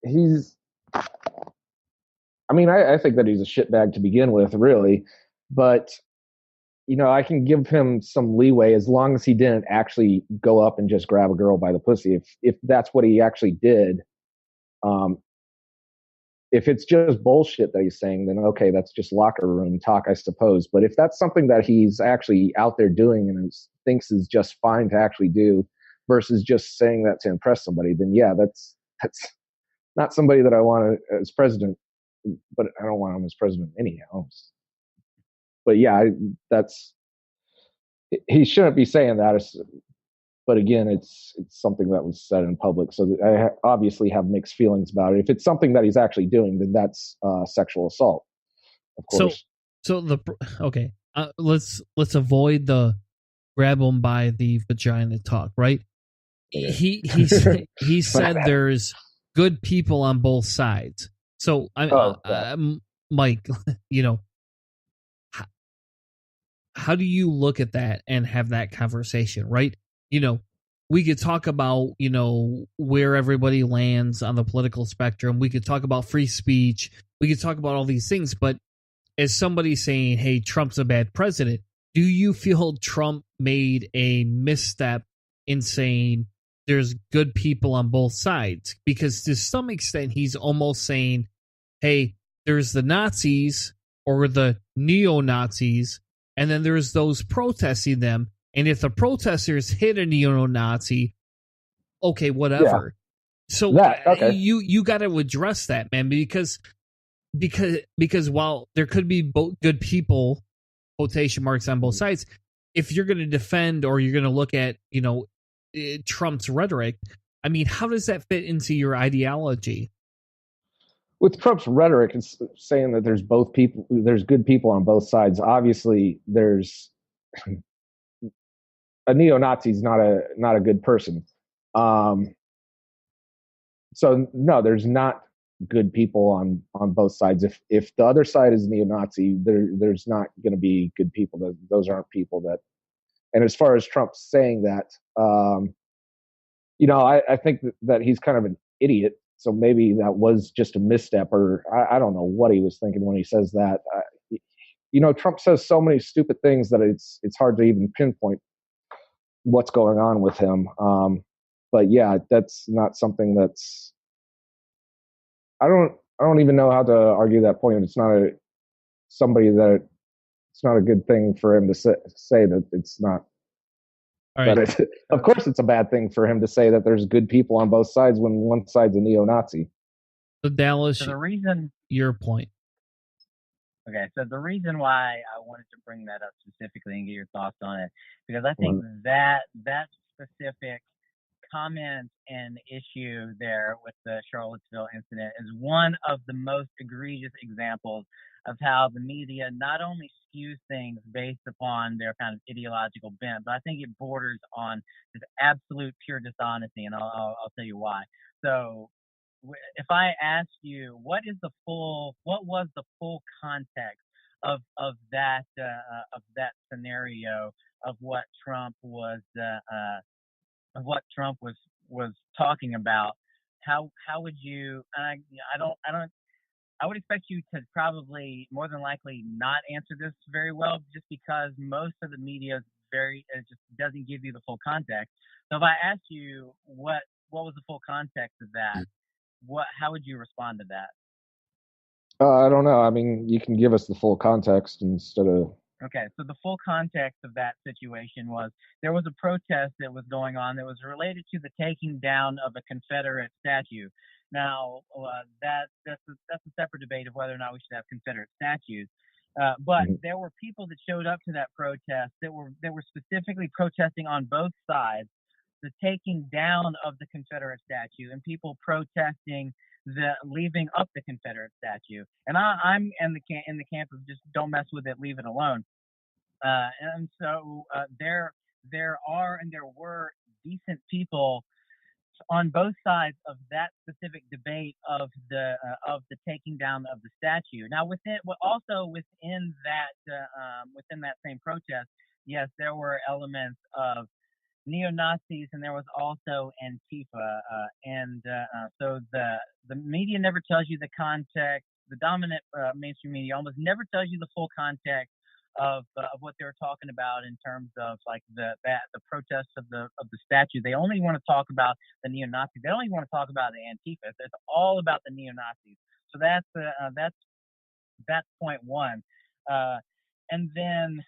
I think that he's a shitbag to begin with, really. But, I can give him some leeway as long as he didn't actually go up and just grab a girl by the pussy. If that's what he actually did, if it's just bullshit that he's saying, then okay, that's just locker room talk, I suppose. But if that's something that he's actually out there doing and thinks is just fine to actually do, versus just saying that to impress somebody, then yeah, that's not somebody that I want as president. But I don't want him as president anyhow. But yeah, he shouldn't be saying that. But again, it's something that was said in public, so I obviously have mixed feelings about it. If it's something that he's actually doing, then that's sexual assault, of course. Okay, let's avoid the grab him by the vagina talk, right? He said there's good people on both sides. So Mike, how do you look at that and have that conversation, right? We could talk about, where everybody lands on the political spectrum. We could talk about free speech. We could talk about all these things. But as somebody saying, hey, Trump's a bad president, do you feel Trump made a misstep in saying there's good people on both sides? Because to some extent, he's almost saying, hey, there's the Nazis or the neo-Nazis, and then there's those protesting them. And if the protesters hit a neo-Nazi, okay, whatever. Yeah. So you got to address that, man, because while there could be both good people, quotation marks on both sides, if you're going to defend or you're going to look at, Trump's rhetoric, I mean, how does that fit into your ideology? With Trump's rhetoric, it's saying that there's good people on both sides. Obviously, there's a neo-Nazi is not a good person. So no, there's not good people on both sides. If the other side is neo-Nazi, there's not going to be good people. Those aren't people that. And as far as Trump saying that, I think that he's kind of an idiot. So maybe that was just a misstep, or I don't know what he was thinking when he says that. Trump says so many stupid things that it's hard to even pinpoint what's going on with him. But yeah, that's not something that's. I don't even know how to argue that point. It's not it's not a good thing for him to say that it's not. All right. Of course, it's a bad thing for him to say that there's good people on both sides when one side's a neo-Nazi. So Dallas, your point. Okay, so the reason why I wanted to bring that up specifically and get your thoughts on it, because I think that specific comment and issue there with the Charlottesville incident is one of the most egregious examples of how the media not only skews things based upon their kind of ideological bent, but I think it borders on just absolute pure dishonesty, and I'll tell you why. So if I ask you what was the full context of that scenario of what Trump was talking about, how would you? I would expect you to probably more than likely not answer this very well, just because most of the media just doesn't give you the full context. So if I asked you what was the full context of that, how would you respond to that? I don't know. I mean, you can give us the full context instead of. Okay, so the full context of that situation was there was a protest that was going on that was related to the taking down of a Confederate statue. Now, that's a separate debate of whether or not we should have Confederate statues. But there were people that showed up to that protest that were specifically protesting on both sides the taking down of the Confederate statue and people protesting the leaving up the Confederate statue. And I'm in the camp of just don't mess with it, leave it alone. And so there are and there were decent people on both sides of that specific debate of the taking down of the statue. Now, within that same protest, yes, there were elements of neo-Nazis, and there was also Antifa, so the media never tells you the context. The dominant mainstream media almost never tells you the full context of what they were talking about in terms of like the protests of the statue. They only want to talk about the neo-Nazis. They don't even want to talk about the Antifa. It's all about the neo-Nazis. So that's point one. And then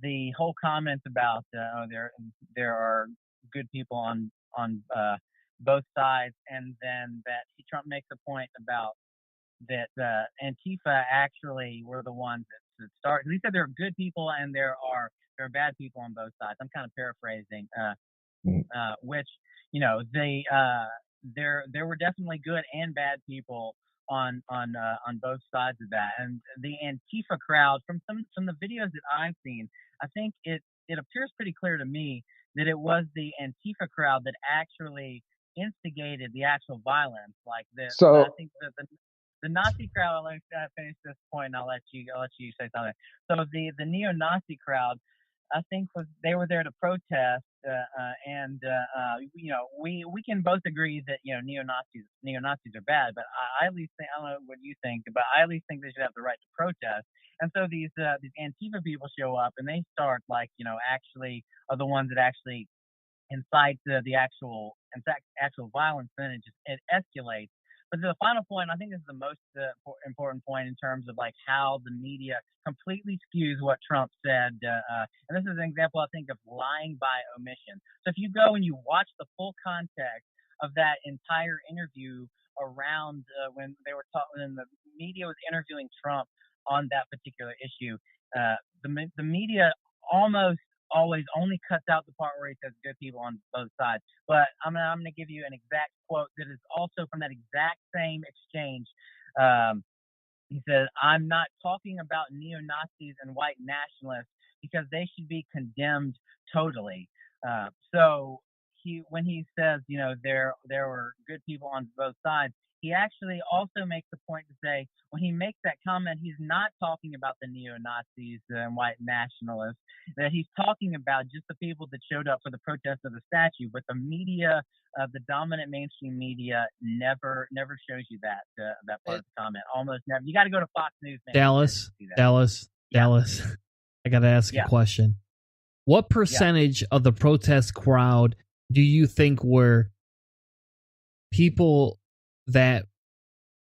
the whole comment about there are good people on both sides, and then that Trump makes a point about that Antifa actually were the ones that started. He said there are good people and there are bad people on both sides. I'm kind of paraphrasing, which there were definitely good and bad people on both sides of that. And the Antifa crowd, from the videos that I've seen, I think it appears pretty clear to me that it was the Antifa crowd that actually instigated the actual violence. Like this, I think that the Nazi crowd. Let me finish this point, and I'll let you say something. So the neo-Nazi crowd, I think they were there to protest, and we can both agree that neo-Nazis are bad, but I at least think, I don't know what you think, but I at least think they should have the right to protest. And so these Antifa people show up and they start actually are the ones that actually incite the actual violence. Then it escalates. But the final point, I think this is the most important point in terms of like how the media completely skews what Trump said. And this is an example, I think, of lying by omission. So if you go and you watch the full context of that entire interview around when the media was interviewing Trump on that particular issue, the media almost always only cuts out the part where he says good people on both sides. But I'm going to give you an exact quote that is also from that exact same exchange. He says, "I'm not talking about neo-Nazis and white nationalists because they should be condemned totally." So when he says, there were good people on both sides, he actually also makes the point to say, when he makes that comment, he's not talking about the neo-Nazis and white nationalists, that he's talking about just the people that showed up for the protest of the statue. But the media, the dominant mainstream media, never shows you that part of the comment. Almost never. You got to go to Fox News. Dallas. I got to ask a question. What percentage of the protest crowd do you think were people that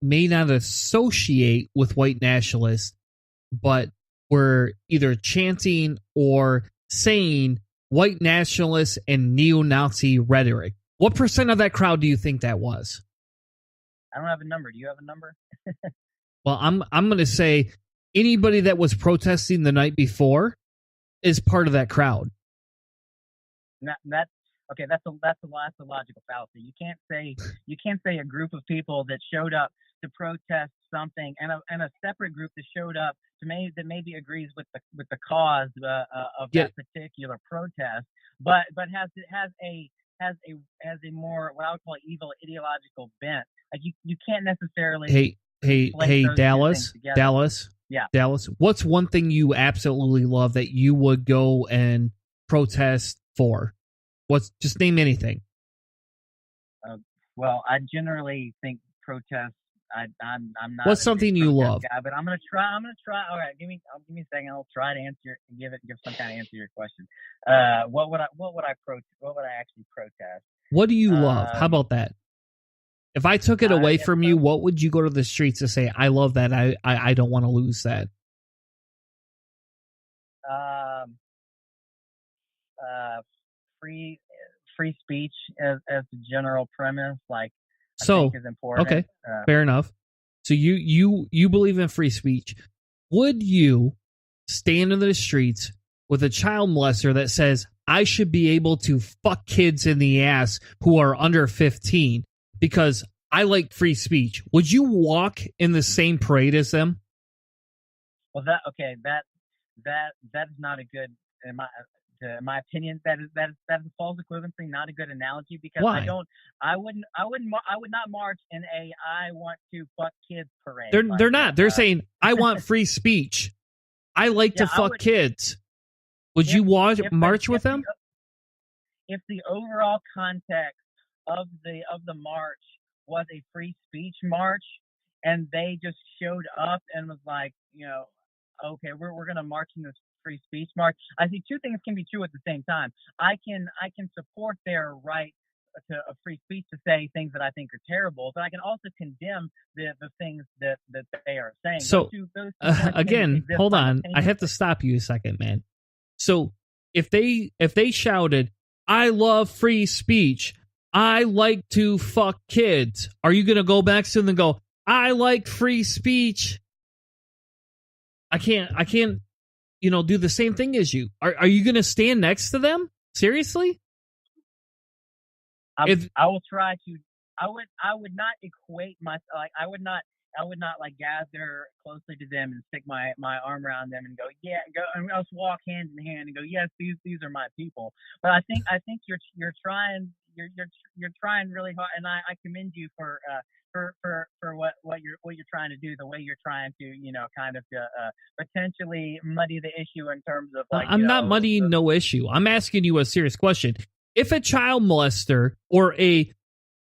may not associate with white nationalists, but were either chanting or saying white nationalists and neo-Nazi rhetoric? What percent of that crowd do you think that was? I don't have a number. Do you have a number? Well, I'm going to say anybody that was protesting the night before is part of that crowd. That's a logical fallacy. You can't say a group of people that showed up to protest something and a separate group that showed up that maybe agrees with the cause of that particular protest, but has a more, what I would call, evil ideological bent. Like you can't necessarily. Hey, Dallas. Yeah. Dallas, what's one thing you absolutely love that you would go and protest for? Just name anything. Well, I generally think protests. I'm not. What's something you love? Guy, but I'm gonna try. All right, give me a second. I'll try to give some kind of answer to your question. What would I actually protest? What do you love? How about that? If I took it away from you, what would you go to the streets to say? I love that. I don't want to lose that. Free speech as the general premise, I think is important. Okay, fair enough. So you believe in free speech. Would you stand in the streets with a child molester that says, I should be able to fuck kids in the ass who are under 15 because I like free speech? Would you walk in the same parade as them? Well, that is not a good, in my opinion, that is a false equivalency, not a good analogy, because why? I would not march in a I want to fuck kids parade. They're not. They're saying I want free speech. I like to fuck kids. Would you march with them? If the overall context of the march was a free speech march, and they just showed up and was like, okay, we're going to march in this free speech march. I think two things can be true at the same time. I can support their right a free speech to say things that I think are terrible, but I can also condemn the things that they are saying. So those two points again, exist hold on. I have to simultaneously. stop you a second, man. So if they shouted, "I love free speech. I like to fuck kids," are you gonna go back to them and go, "I like free speech"? I can't, do the same thing as you. Are you gonna stand next to them? Seriously? I will try to. I would not equate my like. I would not like gather closely to them and stick my arm around them and go and us walk hand in hand and go, yes, these are my people. But I think you're trying really hard, and I commend you for what you're trying to do, the way you're trying to kind of potentially muddy the issue in terms of like I'm not muddying no issue. I'm asking you a serious question. If a child molester or a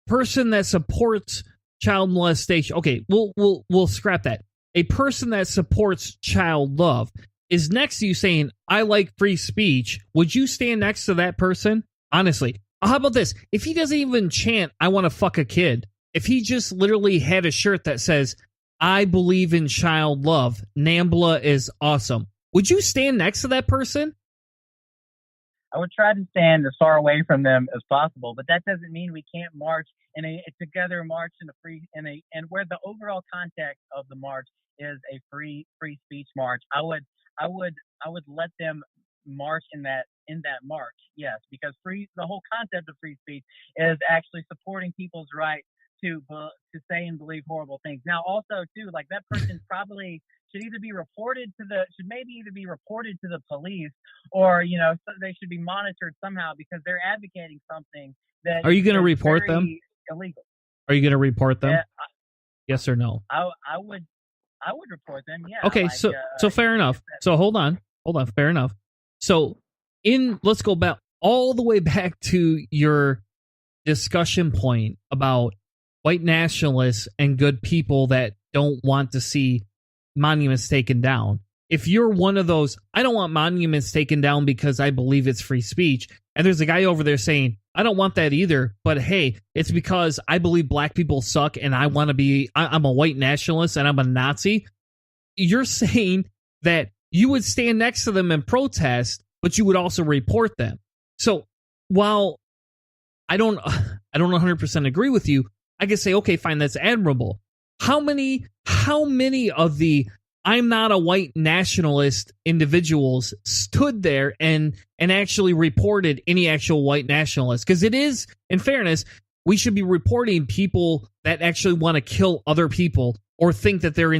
person that supports child molestation, okay, we'll scrap that. A person that supports child love is next to you saying, "I like free speech," would you stand next to that person? Honestly. How about this? If he doesn't even chant, "I want to fuck a kid," if he just literally had a shirt that says, "I believe in child love, NAMBLA is awesome," would you stand next to that person? I would try to stand as far away from them as possible, but that doesn't mean we can't march in a together march in a free and where the overall context of the march is a free speech march. I would let them march in that march. Yes, because the whole concept of free speech is actually supporting people's right to say and believe horrible things. Now, also too, like that person probably should either be reported to the police, or they should be monitored somehow because they're advocating something that Are you going to is report very them? illegal. Are you going to report them? Yeah, yes or no? I would report them. Yeah. Okay, so fair enough. So hold on, fair enough. So let's go back all the way back to your discussion point about white nationalists and good people that don't want to see monuments taken down. If you're one of those, "I don't want monuments taken down because I believe it's free speech," and there's a guy over there saying, "I don't want that either, but hey, it's because I believe black people suck and I'm a white nationalist and I'm a Nazi," you're saying that you would stand next to them and protest, but you would also report them. So while I don't 100% agree with you, I can say, okay, fine, that's admirable. How many of the "I'm not a white nationalist" individuals stood there and actually reported any actual white nationalists? Because it is, in fairness, we should be reporting people that actually want to kill other people or think that they're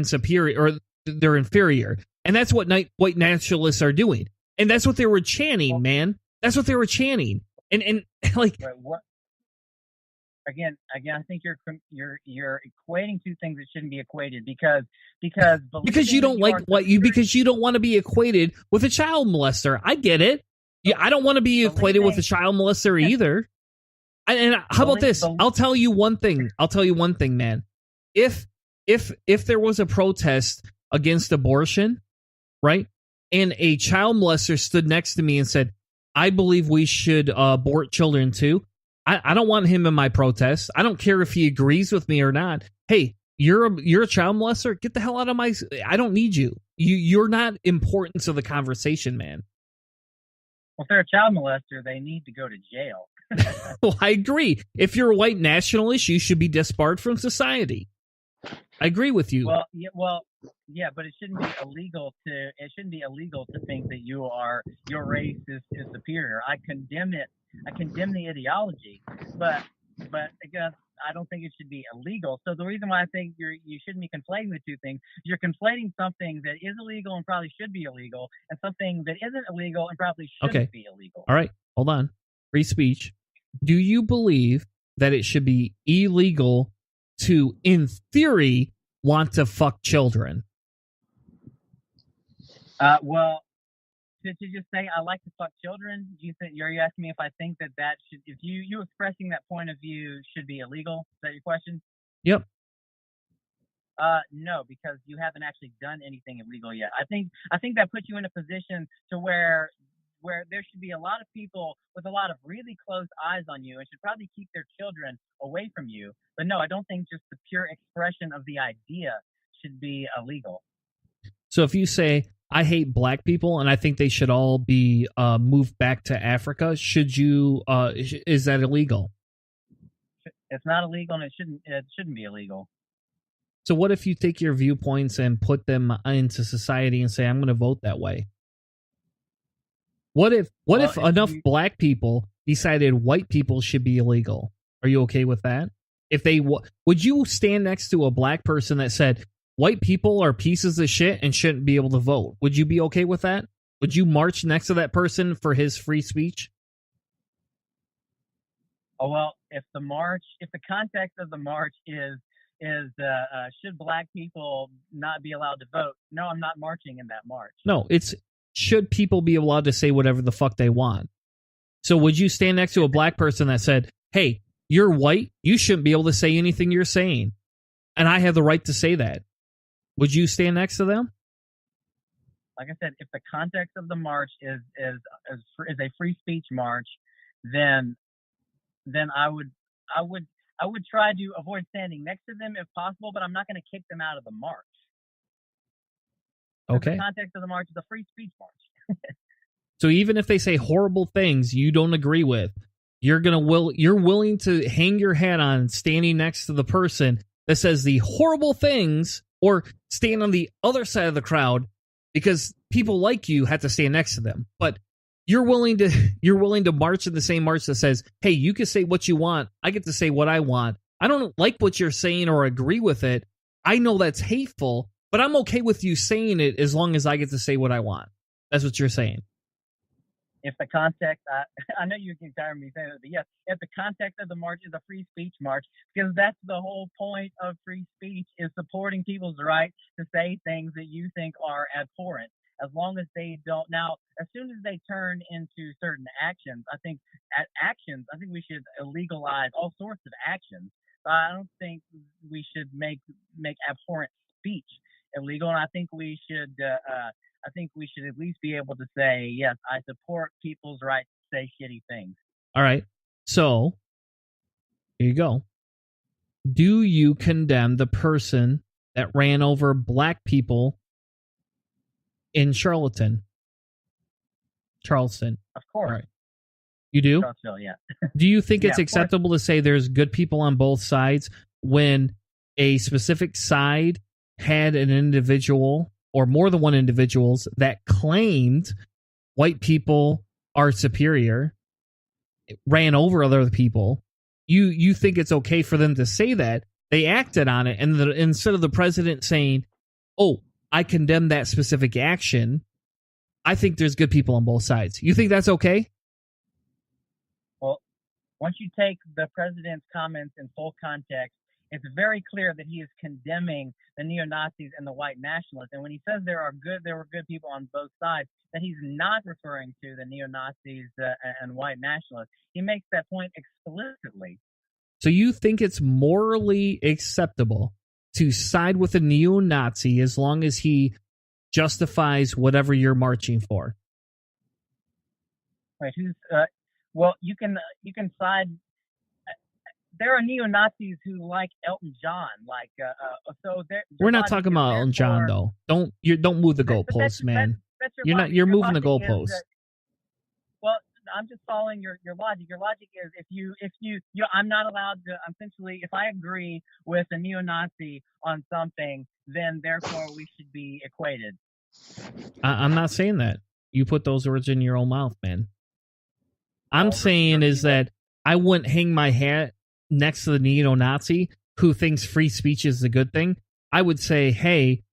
they're inferior. And that's what white nationalists are doing. And that's what they were chanting, man. That's what they were chanting. And like, what? Again, I think you're equating two things that shouldn't be equated because you don't because you don't want to be equated with a child molester. I get it. Yeah, I don't want to be equated with a child molester either. And how about this? I'll tell you one thing, man. If there was a protest against abortion, right, and a child molester stood next to me and said, "I believe we should abort children too," I don't want him in my protest. I don't care if he agrees with me or not. Hey, you're a child molester. Get the hell out of my. I don't need you. You're not important to the conversation, man. Well, if they're a child molester, they need to go to jail. Well, I agree. If you're a white nationalist, you should be disbarred from society. I agree with you. Yeah, but it shouldn't be illegal to think that your race is superior. I condemn it. I condemn the ideology, but again, I don't think it should be illegal. So the reason why I think you shouldn't be conflating the two things, you're conflating something that is illegal and probably should be illegal, and something that isn't illegal and probably shouldn't be illegal. All right, hold on. Free speech. Do you believe that it should be illegal to, in theory, want to fuck children? Well, to just say I like to fuck children, are you asking me if I think that should, if you expressing that point of view should be illegal? Is that your question? Yep. No, because you haven't actually done anything illegal yet. I think that puts you in a position to where where there should be a lot of people with a lot of really close eyes on you and should probably keep their children away from you. But no, I don't think just the pure expression of the idea should be illegal. So if you say, I hate black people and I think they should all be moved back to Africa, should you? Is that illegal? It's not illegal, and it shouldn't be illegal. So what if you take your viewpoints and put them into society and say, I'm going to vote that way? What if enough black people decided white people should be illegal? Are you okay with that? If they would you stand next to a black person that said white people are pieces of shit and shouldn't be able to vote? Would you be okay with that? Would you march next to that person for his free speech? Oh, well, if the context of the march is should black people not be allowed to vote? No, I'm not marching in that march. No, it's should people be allowed to say whatever the fuck they want? So would you stand next to a black person that said, hey, you're white, you shouldn't be able to say anything you're saying, and I have the right to say that? Would you stand next to them? Like I said, if the context of the march is a free speech march, then I would try to avoid standing next to them if possible, but I'm not going to kick them out of the march. Okay. The context of the march is a free speech march. So even if they say horrible things you don't agree with, you're willing to hang your hat on standing next to the person that says the horrible things, or stand on the other side of the crowd because people like you have to stand next to them. But you're willing to march in the same march that says, hey, you can say what you want, I get to say what I want. I don't like what you're saying or agree with it. I know that's hateful, but I'm okay with you saying it as long as I get to say what I want. That's what you're saying. If the context, I know you can tire of me saying it, but yes, if the context of the march is a free speech march, because that's the whole point of free speech, is supporting people's right to say things that you think are abhorrent, as long as they don't. Now, as soon as they turn into certain actions, I think we should legalize all sorts of actions. I don't think we should make abhorrent speech illegal, and I think we should at least be able to say, yes, I support people's right to say shitty things. All right. So, here you go. Do you condemn the person that ran over black people in Charleston? Of course. All right. You do? Charlottesville, yeah. Do you think it's Yeah, acceptable to say there's good people on both sides when a specific side had an individual or more than one individuals that claimed white people are superior, ran over other people? You think it's okay for them to say that? They acted on it, and instead of the president saying, oh, I condemn that specific action, I think there's good people on both sides. You think that's okay? Well, once you take the president's comments in full context, it's very clear that he is condemning the neo-Nazis and the white nationalists. And when he says there were good people on both sides, that he's not referring to the neo-Nazis and white nationalists. He makes that point explicitly. So you think it's morally acceptable to side with a neo-Nazi as long as he justifies whatever you're marching for? Right? Well, you can side. There are neo-Nazis who like Elton John, We're not talking about Elton John, though. Don't move the goalposts, man. You're moving the goalposts. Well, I'm just following your logic. Your logic is if you I'm not allowed to. Essentially, if I agree with a neo-Nazi on something, then therefore we should be equated. I'm not saying that. You put those words in your own mouth, man. I'm saying is that I wouldn't hang my hat next to the neo-Nazi who thinks free speech is a good thing. I would say, hey,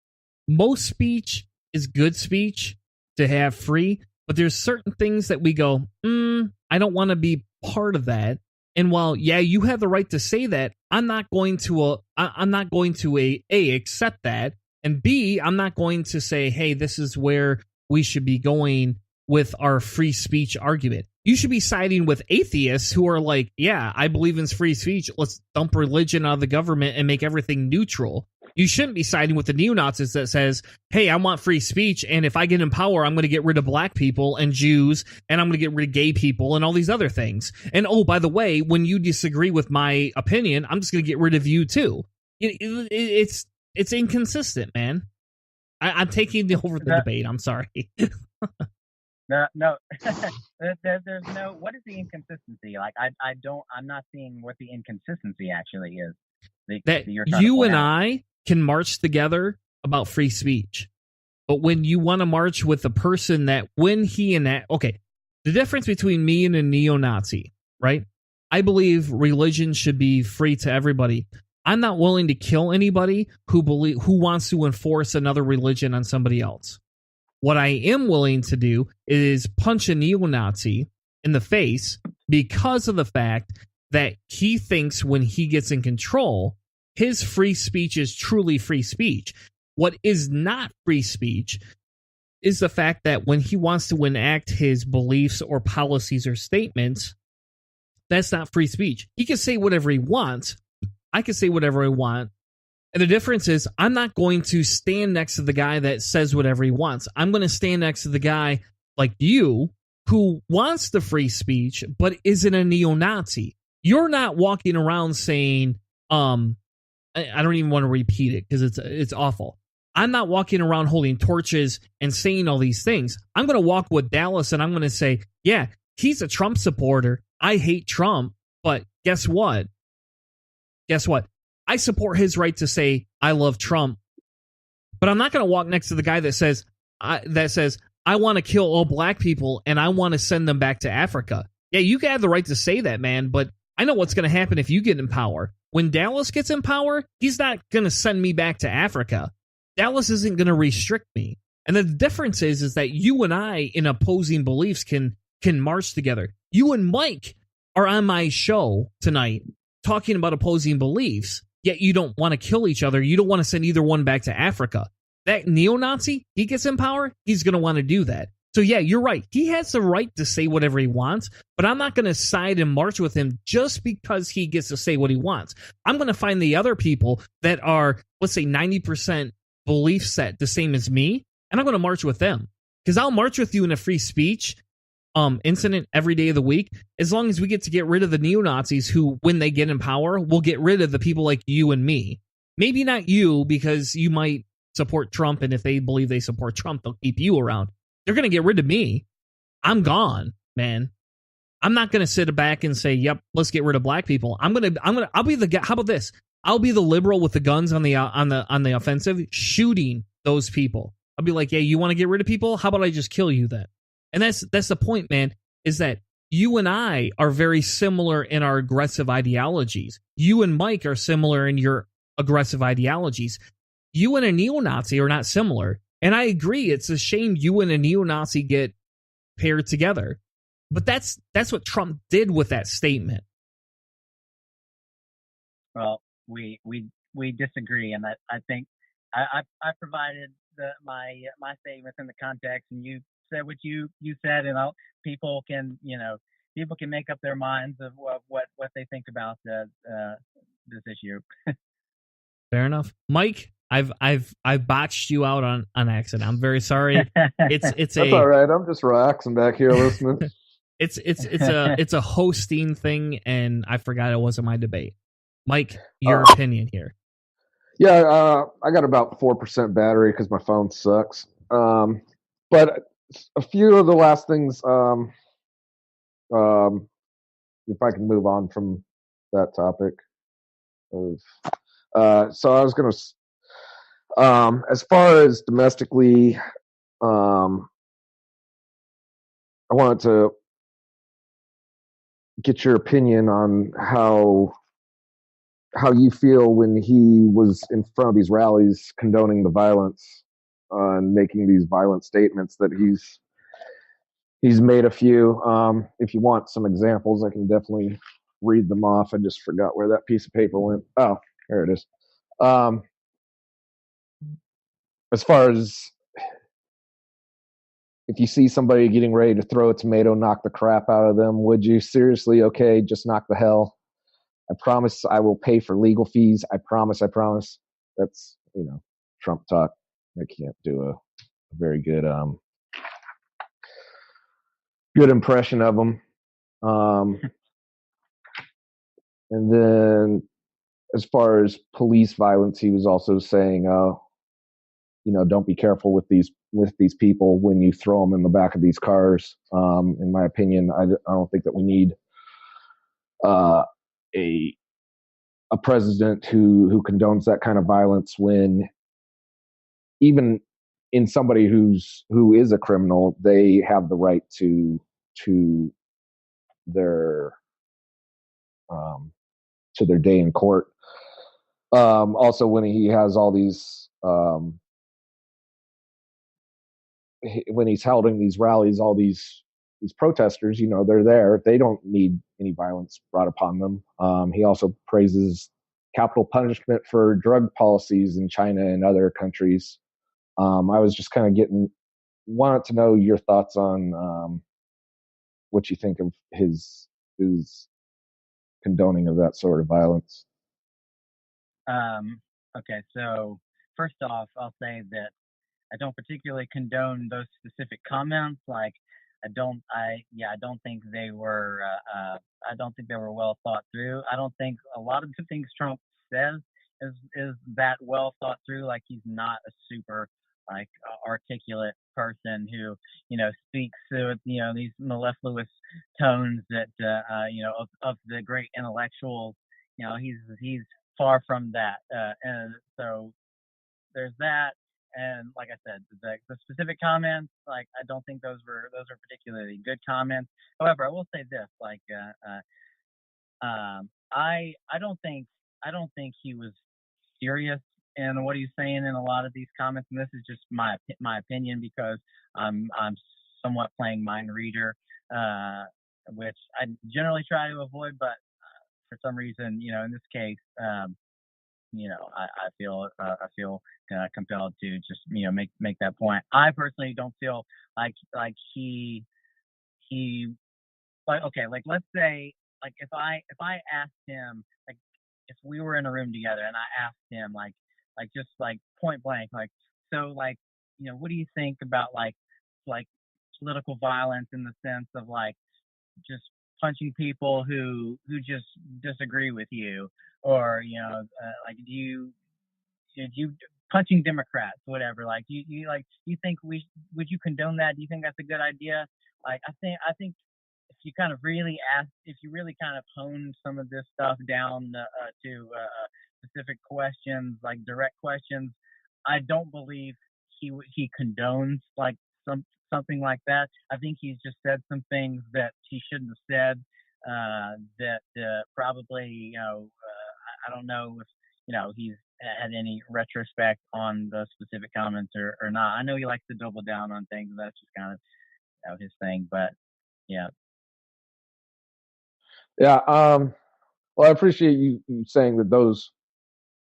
most speech is good speech to have free, but there's certain things that we go, I don't want to be part of that. And while, yeah, you have the right to say that, I'm not going to A, accept that, and B, I'm not going to say, hey, this is where we should be going with our free speech argument. You should be siding with atheists who are like, yeah, I believe in free speech. Let's dump religion out of the government and make everything neutral. You shouldn't be siding with the neo-Nazis that says, hey, I want free speech, and if I get in power, I'm going to get rid of black people and Jews, and I'm going to get rid of gay people and all these other things. And oh, by the way, when you disagree with my opinion, I'm just going to get rid of you too. It's inconsistent, man. I'm taking over the debate. I'm sorry. No. There's no. What is the inconsistency? Like, I'm not seeing what the inconsistency actually is. That you and I can march together about free speech, but when you want to march with a person that when he the difference between me and a neo-Nazi, right? I believe religion should be free to everybody. I'm not willing to kill anybody who wants to enforce another religion on somebody else. What I am willing to do is punch a neo-Nazi in the face because of the fact that he thinks when he gets in control, his free speech is truly free speech. What is not free speech is the fact that when he wants to enact his beliefs or policies or statements, that's not free speech. He can say whatever he wants. I can say whatever I want. And the difference is I'm not going to stand next to the guy that says whatever he wants. I'm going to stand next to the guy like you who wants the free speech but isn't a neo-Nazi. You're not walking around saying, I don't even want to repeat it because it's awful. I'm not walking around holding torches and saying all these things. I'm going to walk with Dallas and I'm going to say, yeah, he's a Trump supporter. I hate Trump, but guess what? I support his right to say I love Trump, but I'm not going to walk next to the guy that says I want to kill all black people and I want to send them back to Africa. Yeah, you can have the right to say that, man, but I know what's going to happen if you get in power. When Dallas gets in power, he's not going to send me back to Africa. Dallas isn't going to restrict me. And the difference is that you and I in opposing beliefs can march together. You and Mike are on my show tonight talking about opposing beliefs, yet you don't want to kill each other. You don't want to send either one back to Africa. That neo-Nazi, he gets in power, he's going to want to do that. So yeah, you're right. He has the right to say whatever he wants, but I'm not going to side and march with him just because he gets to say what he wants. I'm going to find the other people that are, let's say, 90% belief set the same as me, and I'm going to march with them. Because I'll march with you in a free speech incident every day of the week, as long as we get to get rid of the neo-Nazis who, when they get in power, will get rid of the people like you and me. Maybe not you, because you might support Trump, and if they believe they support Trump, they'll keep you around. They're going to get rid of me. I'm gone, man. I'm not going to sit back and say, "Yep, let's get rid of black people." I'll be the guy. How about this? I'll be the liberal with the guns on the offensive, shooting those people. I'll be like, "Yeah, you want to get rid of people? How about I just kill you then?" And that's the point, man. Is that you and I are very similar in our aggressive ideologies. You and Mike are similar in your aggressive ideologies. You and a neo-Nazi are not similar. And I agree, it's a shame you and a neo-Nazi get paired together. But that's what Trump did with that statement. Well, we disagree, and I think I provided my statements in the context, and you said what you said, and people can make up their minds of what they think about this issue. Fair enough, Mike. I've botched you out on accident. I'm very sorry. It's That's all right. I'm just relaxing back here listening. it's a hosting thing, and I forgot it wasn't my debate. Mike, your opinion here. Yeah, I got about 4% battery because my phone sucks. But a few of the last things, if I can move on from that topic. So I was going to, as far as domestically, I wanted to get your opinion on how you feel when he was in front of these rallies condoning the violence and making these violent statements that he's made a few. If you want some examples, I can definitely read them off. I just forgot where that piece of paper went. Oh, there it is. As far as if you see somebody getting ready to throw a tomato, knock the crap out of them, would you seriously, okay, just knock the hell? I promise I will pay for legal fees. I promise. That's Trump talk. I can't do a very good good impression of him. And then as far as police violence, he was also saying, don't be careful with these people when you throw them in the back of these cars. In my opinion, I don't think that we need a president who condones that kind of violence when even in somebody who is a criminal, they have the right to their day in court. Also, when he has all these, when he's holding these rallies, all these protesters, they're there. They don't need any violence brought upon them. He also praises capital punishment for drug policies in China and other countries. I was just kind of wanted to know your thoughts on what you think of his condoning of that sort of violence. Okay, so first off, I'll say that I don't particularly condone those specific comments. Like, I don't think they were. I don't think they were well thought through. I don't think a lot of the things Trump says is that well thought through. Like, he's not a super articulate person who speaks with these mellifluous tones that of the great intellectuals. He's far from that, and so there's that. And like I said, the specific comments, like, I don't think those are particularly good comments. However, I will say this, like, I don't think he was serious in what he's saying in a lot of these comments, and this is just my opinion because I'm somewhat playing mind reader, which I generally try to avoid, but for some reason, in this case, I feel compelled to just make that point. I personally don't feel like he like, okay, like, let's say, like, if I asked him, like, if we were in a room together and I asked him like just like point blank, like, so, like, what do you think about like political violence in the sense of like just punching people who just disagree with you, or like, do you punching Democrats, whatever, like, you think would you condone that? Do you think that's a good idea? Like, I think if you kind of really kind of hone some of this stuff down to specific questions, like direct questions, I don't believe he condones like something like that. I think he's just said some things that he shouldn't have said. That probably, I don't know if he's had any retrospect on the specific comments or not. I know he likes to double down on things. That's just kind of his thing. But yeah. Yeah. Well, I appreciate you saying that those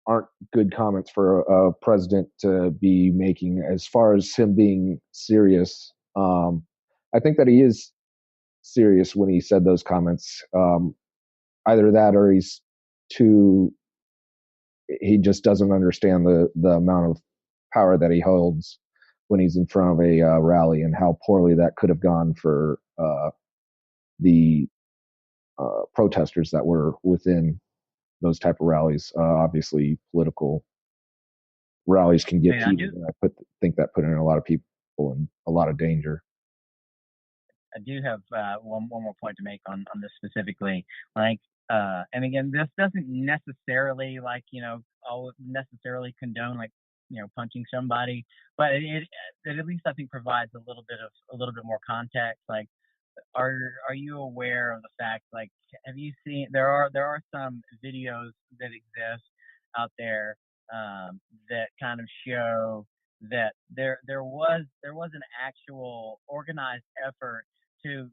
aren't good comments for a president to be making. As far as him being serious, I think that he is serious when he said those comments. Either that, or he just doesn't understand the amount of power that he holds when he's in front of a rally, and how poorly that could have gone for the protesters that were within those type of rallies. Obviously, political rallies can get heated, and I think that put in a lot of people in a lot of danger. I do have one more point to make on this specifically. Like, and again, this doesn't necessarily necessarily condone like punching somebody, but it at least I think provides a little bit more context. Like, are you aware of the fact, like, have you seen there are some videos that exist out there that kind of show that there was an actual organized effort to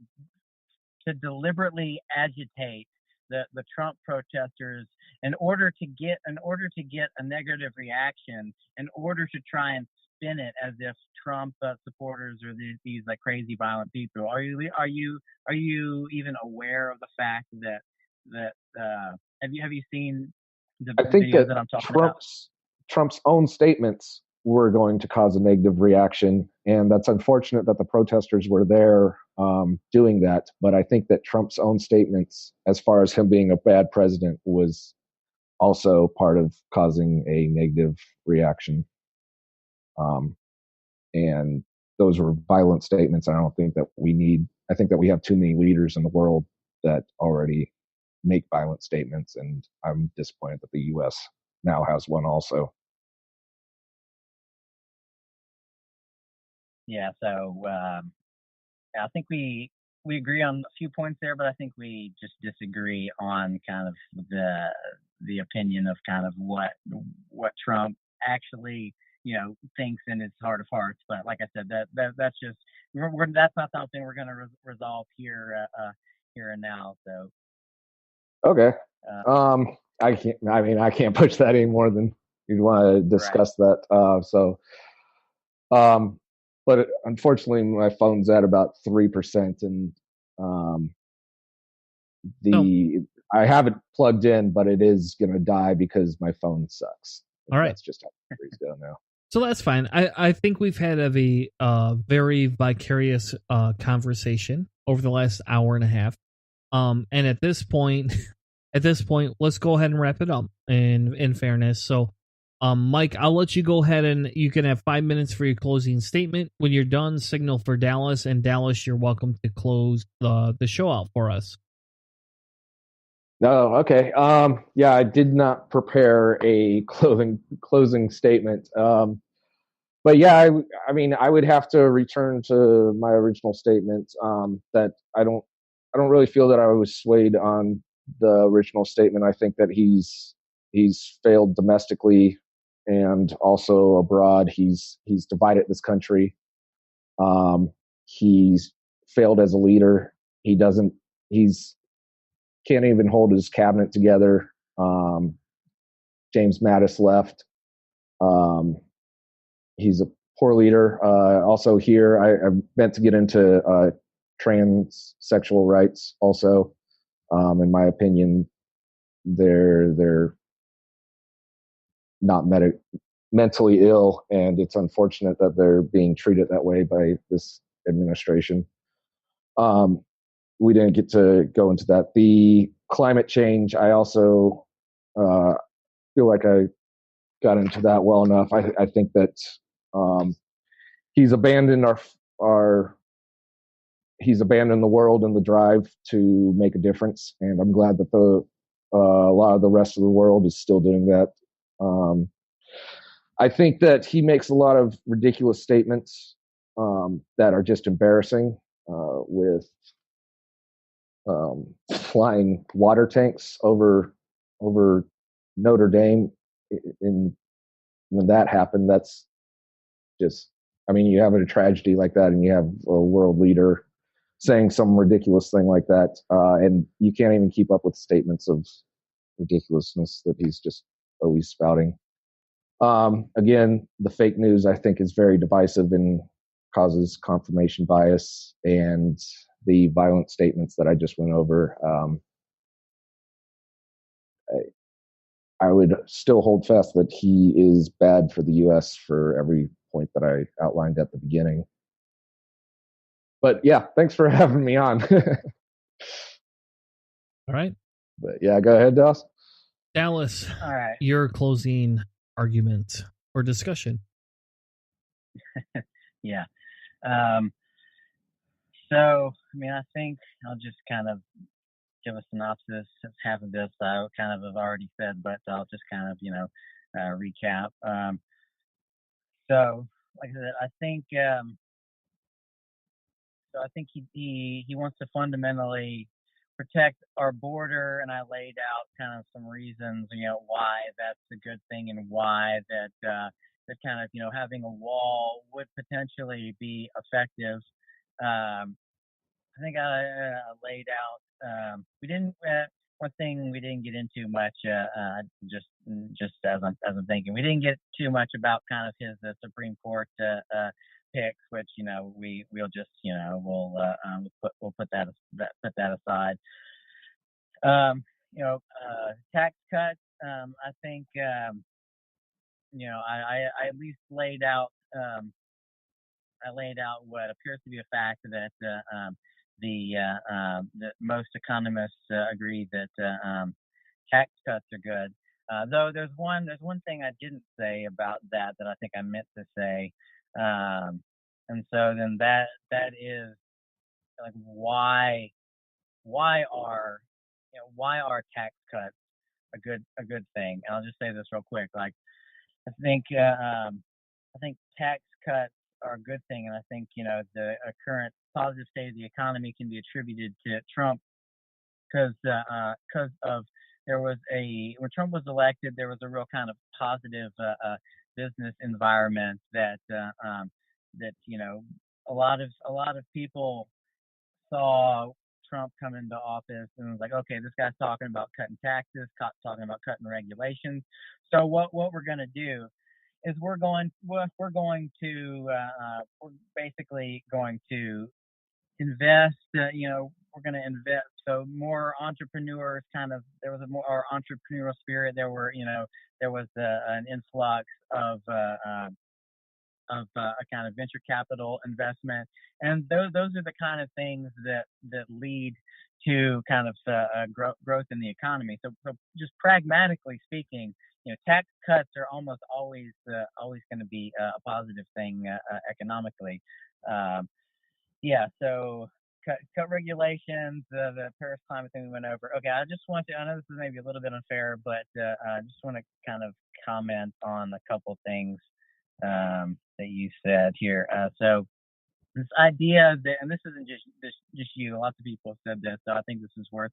deliberately agitate the Trump protesters in order to get a negative reaction, in order to try and spin it as if Trump supporters are these like crazy violent people. Are you even aware of the fact that have you seen the videos that I'm talking about? Trump's own statements were going to cause a negative reaction, and that's unfortunate that the protesters were there doing that. But I think that Trump's own statements, as far as him being a bad president, was also part of causing a negative reaction. And those were violent statements. I don't think that we need. I think that we have too many leaders in the world that already make violent statements, and I'm disappointed that the U.S. now has one also. Yeah, so I think we agree on a few points there, but I think we just disagree on kind of the opinion of kind of what Trump actually thinks in his heart of hearts. But like I said, that's just that's not something we're going to resolve here and now. So okay, I can't. I mean, I can't push that any more than you'd want to discuss that. But unfortunately, my phone's at about 3%, and I have it plugged in, but it is going to die because my phone sucks. All right, that's just how batteries go now. So that's fine. I think we've had a very vicarious conversation over the last hour and a half. And at this point, let's go ahead and wrap it up. In fairness, so. Mike, I'll let you go ahead and you can have 5 minutes for your closing statement. When you're done, signal for Dallas, and Dallas, you're welcome to close the show out for us. No, okay. Yeah, I did not prepare a closing statement. But yeah, I mean, I would have to return to my original statement that I don't really feel that I was swayed on the original statement. I think that he's failed domestically and also abroad. He's divided this country. He's failed as a leader. He's can't even hold his cabinet together. James Mattis left. He's a poor leader. Also here, I meant to get into transsexual rights also. In my opinion, they're not mentally ill, and it's unfortunate that they're being treated that way by this administration. We didn't get to go into that. The climate change, I also feel like I got into that well enough. I think that he's abandoned he's abandoned the world and the drive to make a difference, and I'm glad that a lot of the rest of the world is still doing that. I think that he makes a lot of ridiculous statements that are just embarrassing, with flying water tanks over Notre Dame. When that happened, that's just, I mean, you have a tragedy like that, and you have a world leader saying some ridiculous thing like that, and you can't even keep up with statements of ridiculousness that he's just always spouting. Again, the fake news, I think, is very divisive and causes confirmation bias, and the violent statements that I just went over. I would still hold fast that he is bad for the U.S. for every point that I outlined at the beginning. But yeah, thanks for having me on. All right. But yeah, go ahead, Dallas. Dallas, all right. Your closing argument or discussion. Yeah. So, I mean, I think I'll just kind of give a synopsis of half of this. I kind of have already said, but I'll just kind of, recap. So, like I said, I think he wants to fundamentally protect our border, and I laid out kind of some reasons, why that's a good thing and why that kind of, having a wall would potentially be effective. I think I laid out. We didn't. One thing we didn't get into much. Just as I'm thinking, we didn't get too much about kind of his Supreme Court picks, which we'll just we'll put that aside. Tax cuts. I think I at least laid out what appears to be a fact that that most economists agree that tax cuts are good. Though there's one thing I didn't say about that I think I meant to say, and so then that is like why are why are tax cuts a good thing? And I'll just say this real quick. Like I think tax cuts are a good thing, and I think the current positive state of the economy can be attributed to Trump because of when Trump was elected, there was a real kind of positive business environment that a lot of people saw Trump come into office and was like, okay, this guy's talking about cutting taxes, talking about cutting regulations. So what we're going to do is we're basically going to invest. We're going to invest. So more entrepreneurs, there was a more entrepreneurial spirit. There was an influx of a kind of venture capital investment, and those are the kind of things that lead to kind of growth in the economy. So just pragmatically speaking, tax cuts are almost always going to be a positive thing economically. So cut regulations, the Paris climate thing we went over. Okay, I know this is maybe a little bit unfair, but I just want to kind of comment on a couple things that you said here. So this idea that, and this isn't just you, lots of people have said this, so I think this is worth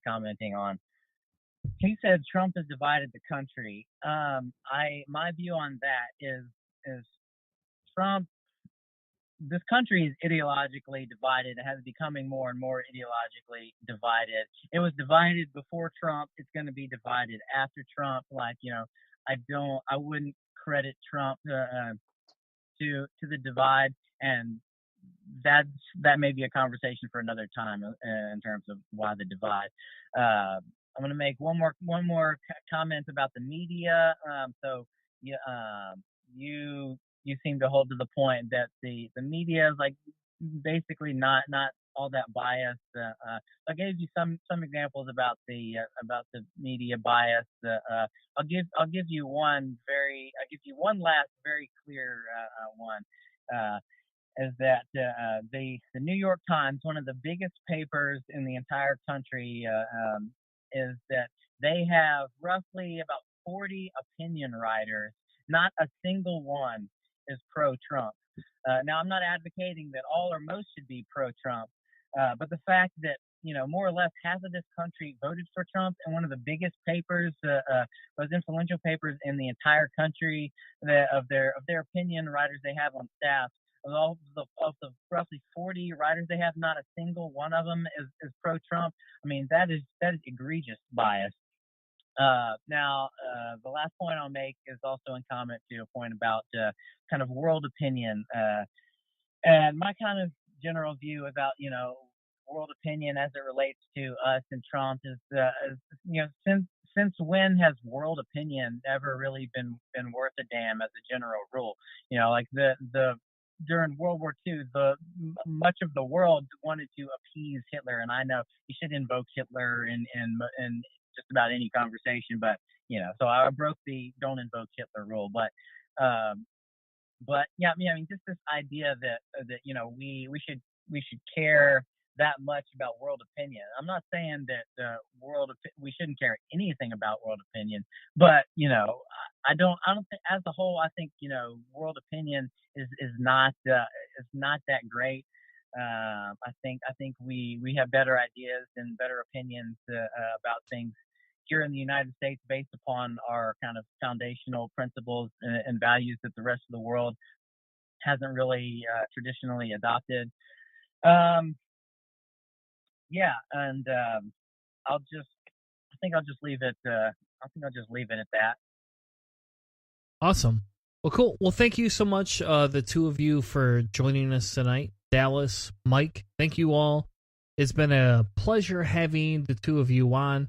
commenting on. He said Trump has divided the country. My view on that is Trump. This country is ideologically divided. It has becoming more and more ideologically divided. It was divided before Trump. It's going to be divided after Trump. I wouldn't credit Trump to the divide, and that may be a conversation for another time in terms of why the divide. I'm going to make one more comment about the media. You seem to hold to the point that the media is like basically not all that biased. I gave you some examples about the media bias. I'll give you one last very clear one. Is that the New York Times, one of the biggest papers in the entire country, is that they have roughly about 40 opinion writers. Not a single one is pro-Trump. Now, I'm not advocating that all or most should be pro-Trump, but the fact that more or less half of this country voted for Trump, and one of the biggest papers, most influential papers in the entire country, of their opinion writers they have on staff, of the roughly 40 writers they have, not a single one of them is pro-Trump. I mean, that is egregious bias. Now, the last point I'll make is also in comment to a point about kind of world opinion, and my kind of general view about world opinion as it relates to us and Trump is since when has world opinion ever really been worth a damn as a general rule? Like during World War II, much of the world wanted to appease Hitler, and I know you should invoke Hitler in just about any conversation, but so I broke the don't invoke Hitler rule, but yeah, I mean just this idea that we should care that much about world opinion. I'm not saying that we shouldn't care anything about world opinion, but I don't think as a whole I think world opinion is not that great. I think we have better ideas and better opinions about things here in the United States based upon our kind of foundational principles and values that the rest of the world hasn't really traditionally adopted. And I think I'll just leave it at that. Awesome. Well, cool. Well, thank you so much, the two of you, for joining us tonight. Dallas, Mike, thank you all. It's been a pleasure having the two of you on.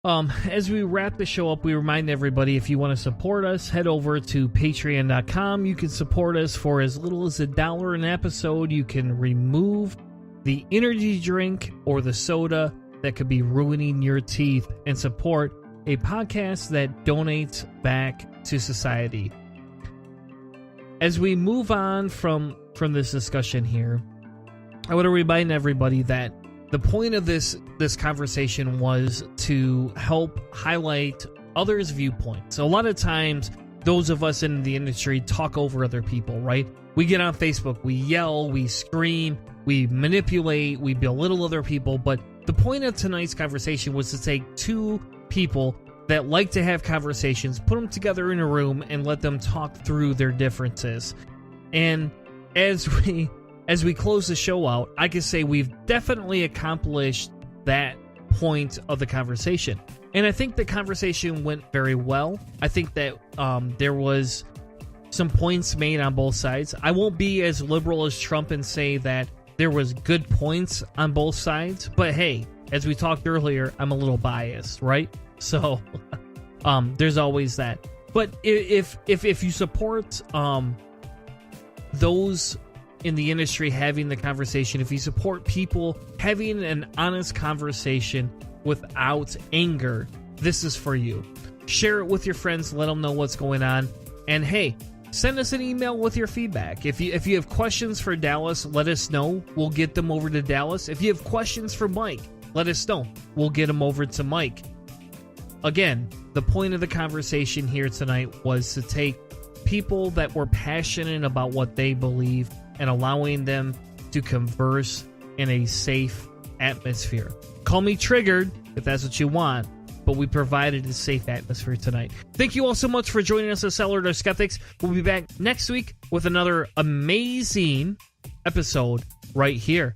As we wrap the show up, we remind everybody, if you want to support us, head over to patreon.com. You can support us for as little as $1 an episode. You can remove the energy drink or the soda that could be ruining your teeth and support a podcast that donates back to society. As we move on from this discussion here, I want to remind everybody that the point of this conversation was to help highlight others' viewpoints. So a lot of times, those of us in the industry talk over other people, right? We get on Facebook, we yell, we scream, we manipulate, we belittle other people. But the point of tonight's conversation was to take two people that like to have conversations, put them together in a room, and let them talk through their differences. And as we close the show out, I can say we've definitely accomplished that point of the conversation. And I think the conversation went very well. I think that there was some points made on both sides. I won't be as liberal as Trump and say that there was good points on both sides. But hey, as we talked earlier, I'm a little biased, right? So there's always that. But if you support those in the industry having the conversation, if you support people having an honest conversation without anger, this is for you. Share it with your friends, let them know what's going on, and hey, send us an email with your feedback. If you have questions for Dallas, let us know. We'll get them over to Dallas. If you have questions for Mike, let us know. We'll get them over to Mike. Again, the point of the conversation here tonight was to take people that were passionate about what they believe and allowing them to converse in a safe atmosphere. Call me triggered if that's what you want, but we provided a safe atmosphere tonight. Thank you all so much for joining us at Cellar Door Skeptics. We'll be back next week with another amazing episode right here.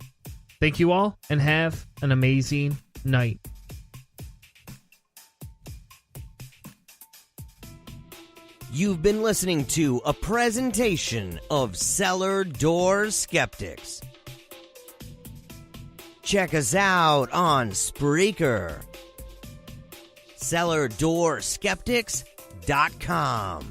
Thank you all, and have an amazing night. You've been listening to a presentation of Cellar Door Skeptics. Check us out on Spreaker. CellarDoorSkeptics.com.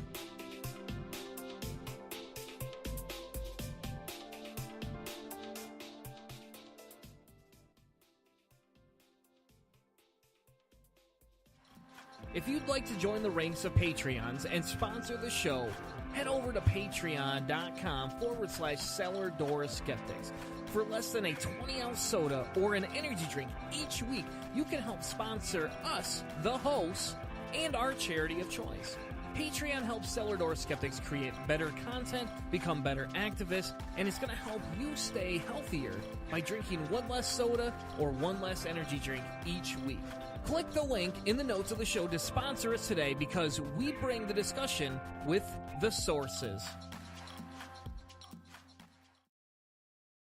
If you'd like to join the ranks of Patreons and sponsor the show, head over to patreon.com/Cellar Door Skeptics. For less than a 20-ounce soda or an energy drink each week, you can help sponsor us, the hosts, and our charity of choice. Patreon helps Cellar Door Skeptics create better content, become better activists, and it's going to help you stay healthier by drinking one less soda or one less energy drink each week. Click the link in the notes of the show to sponsor us today, because we bring the discussion with the sources.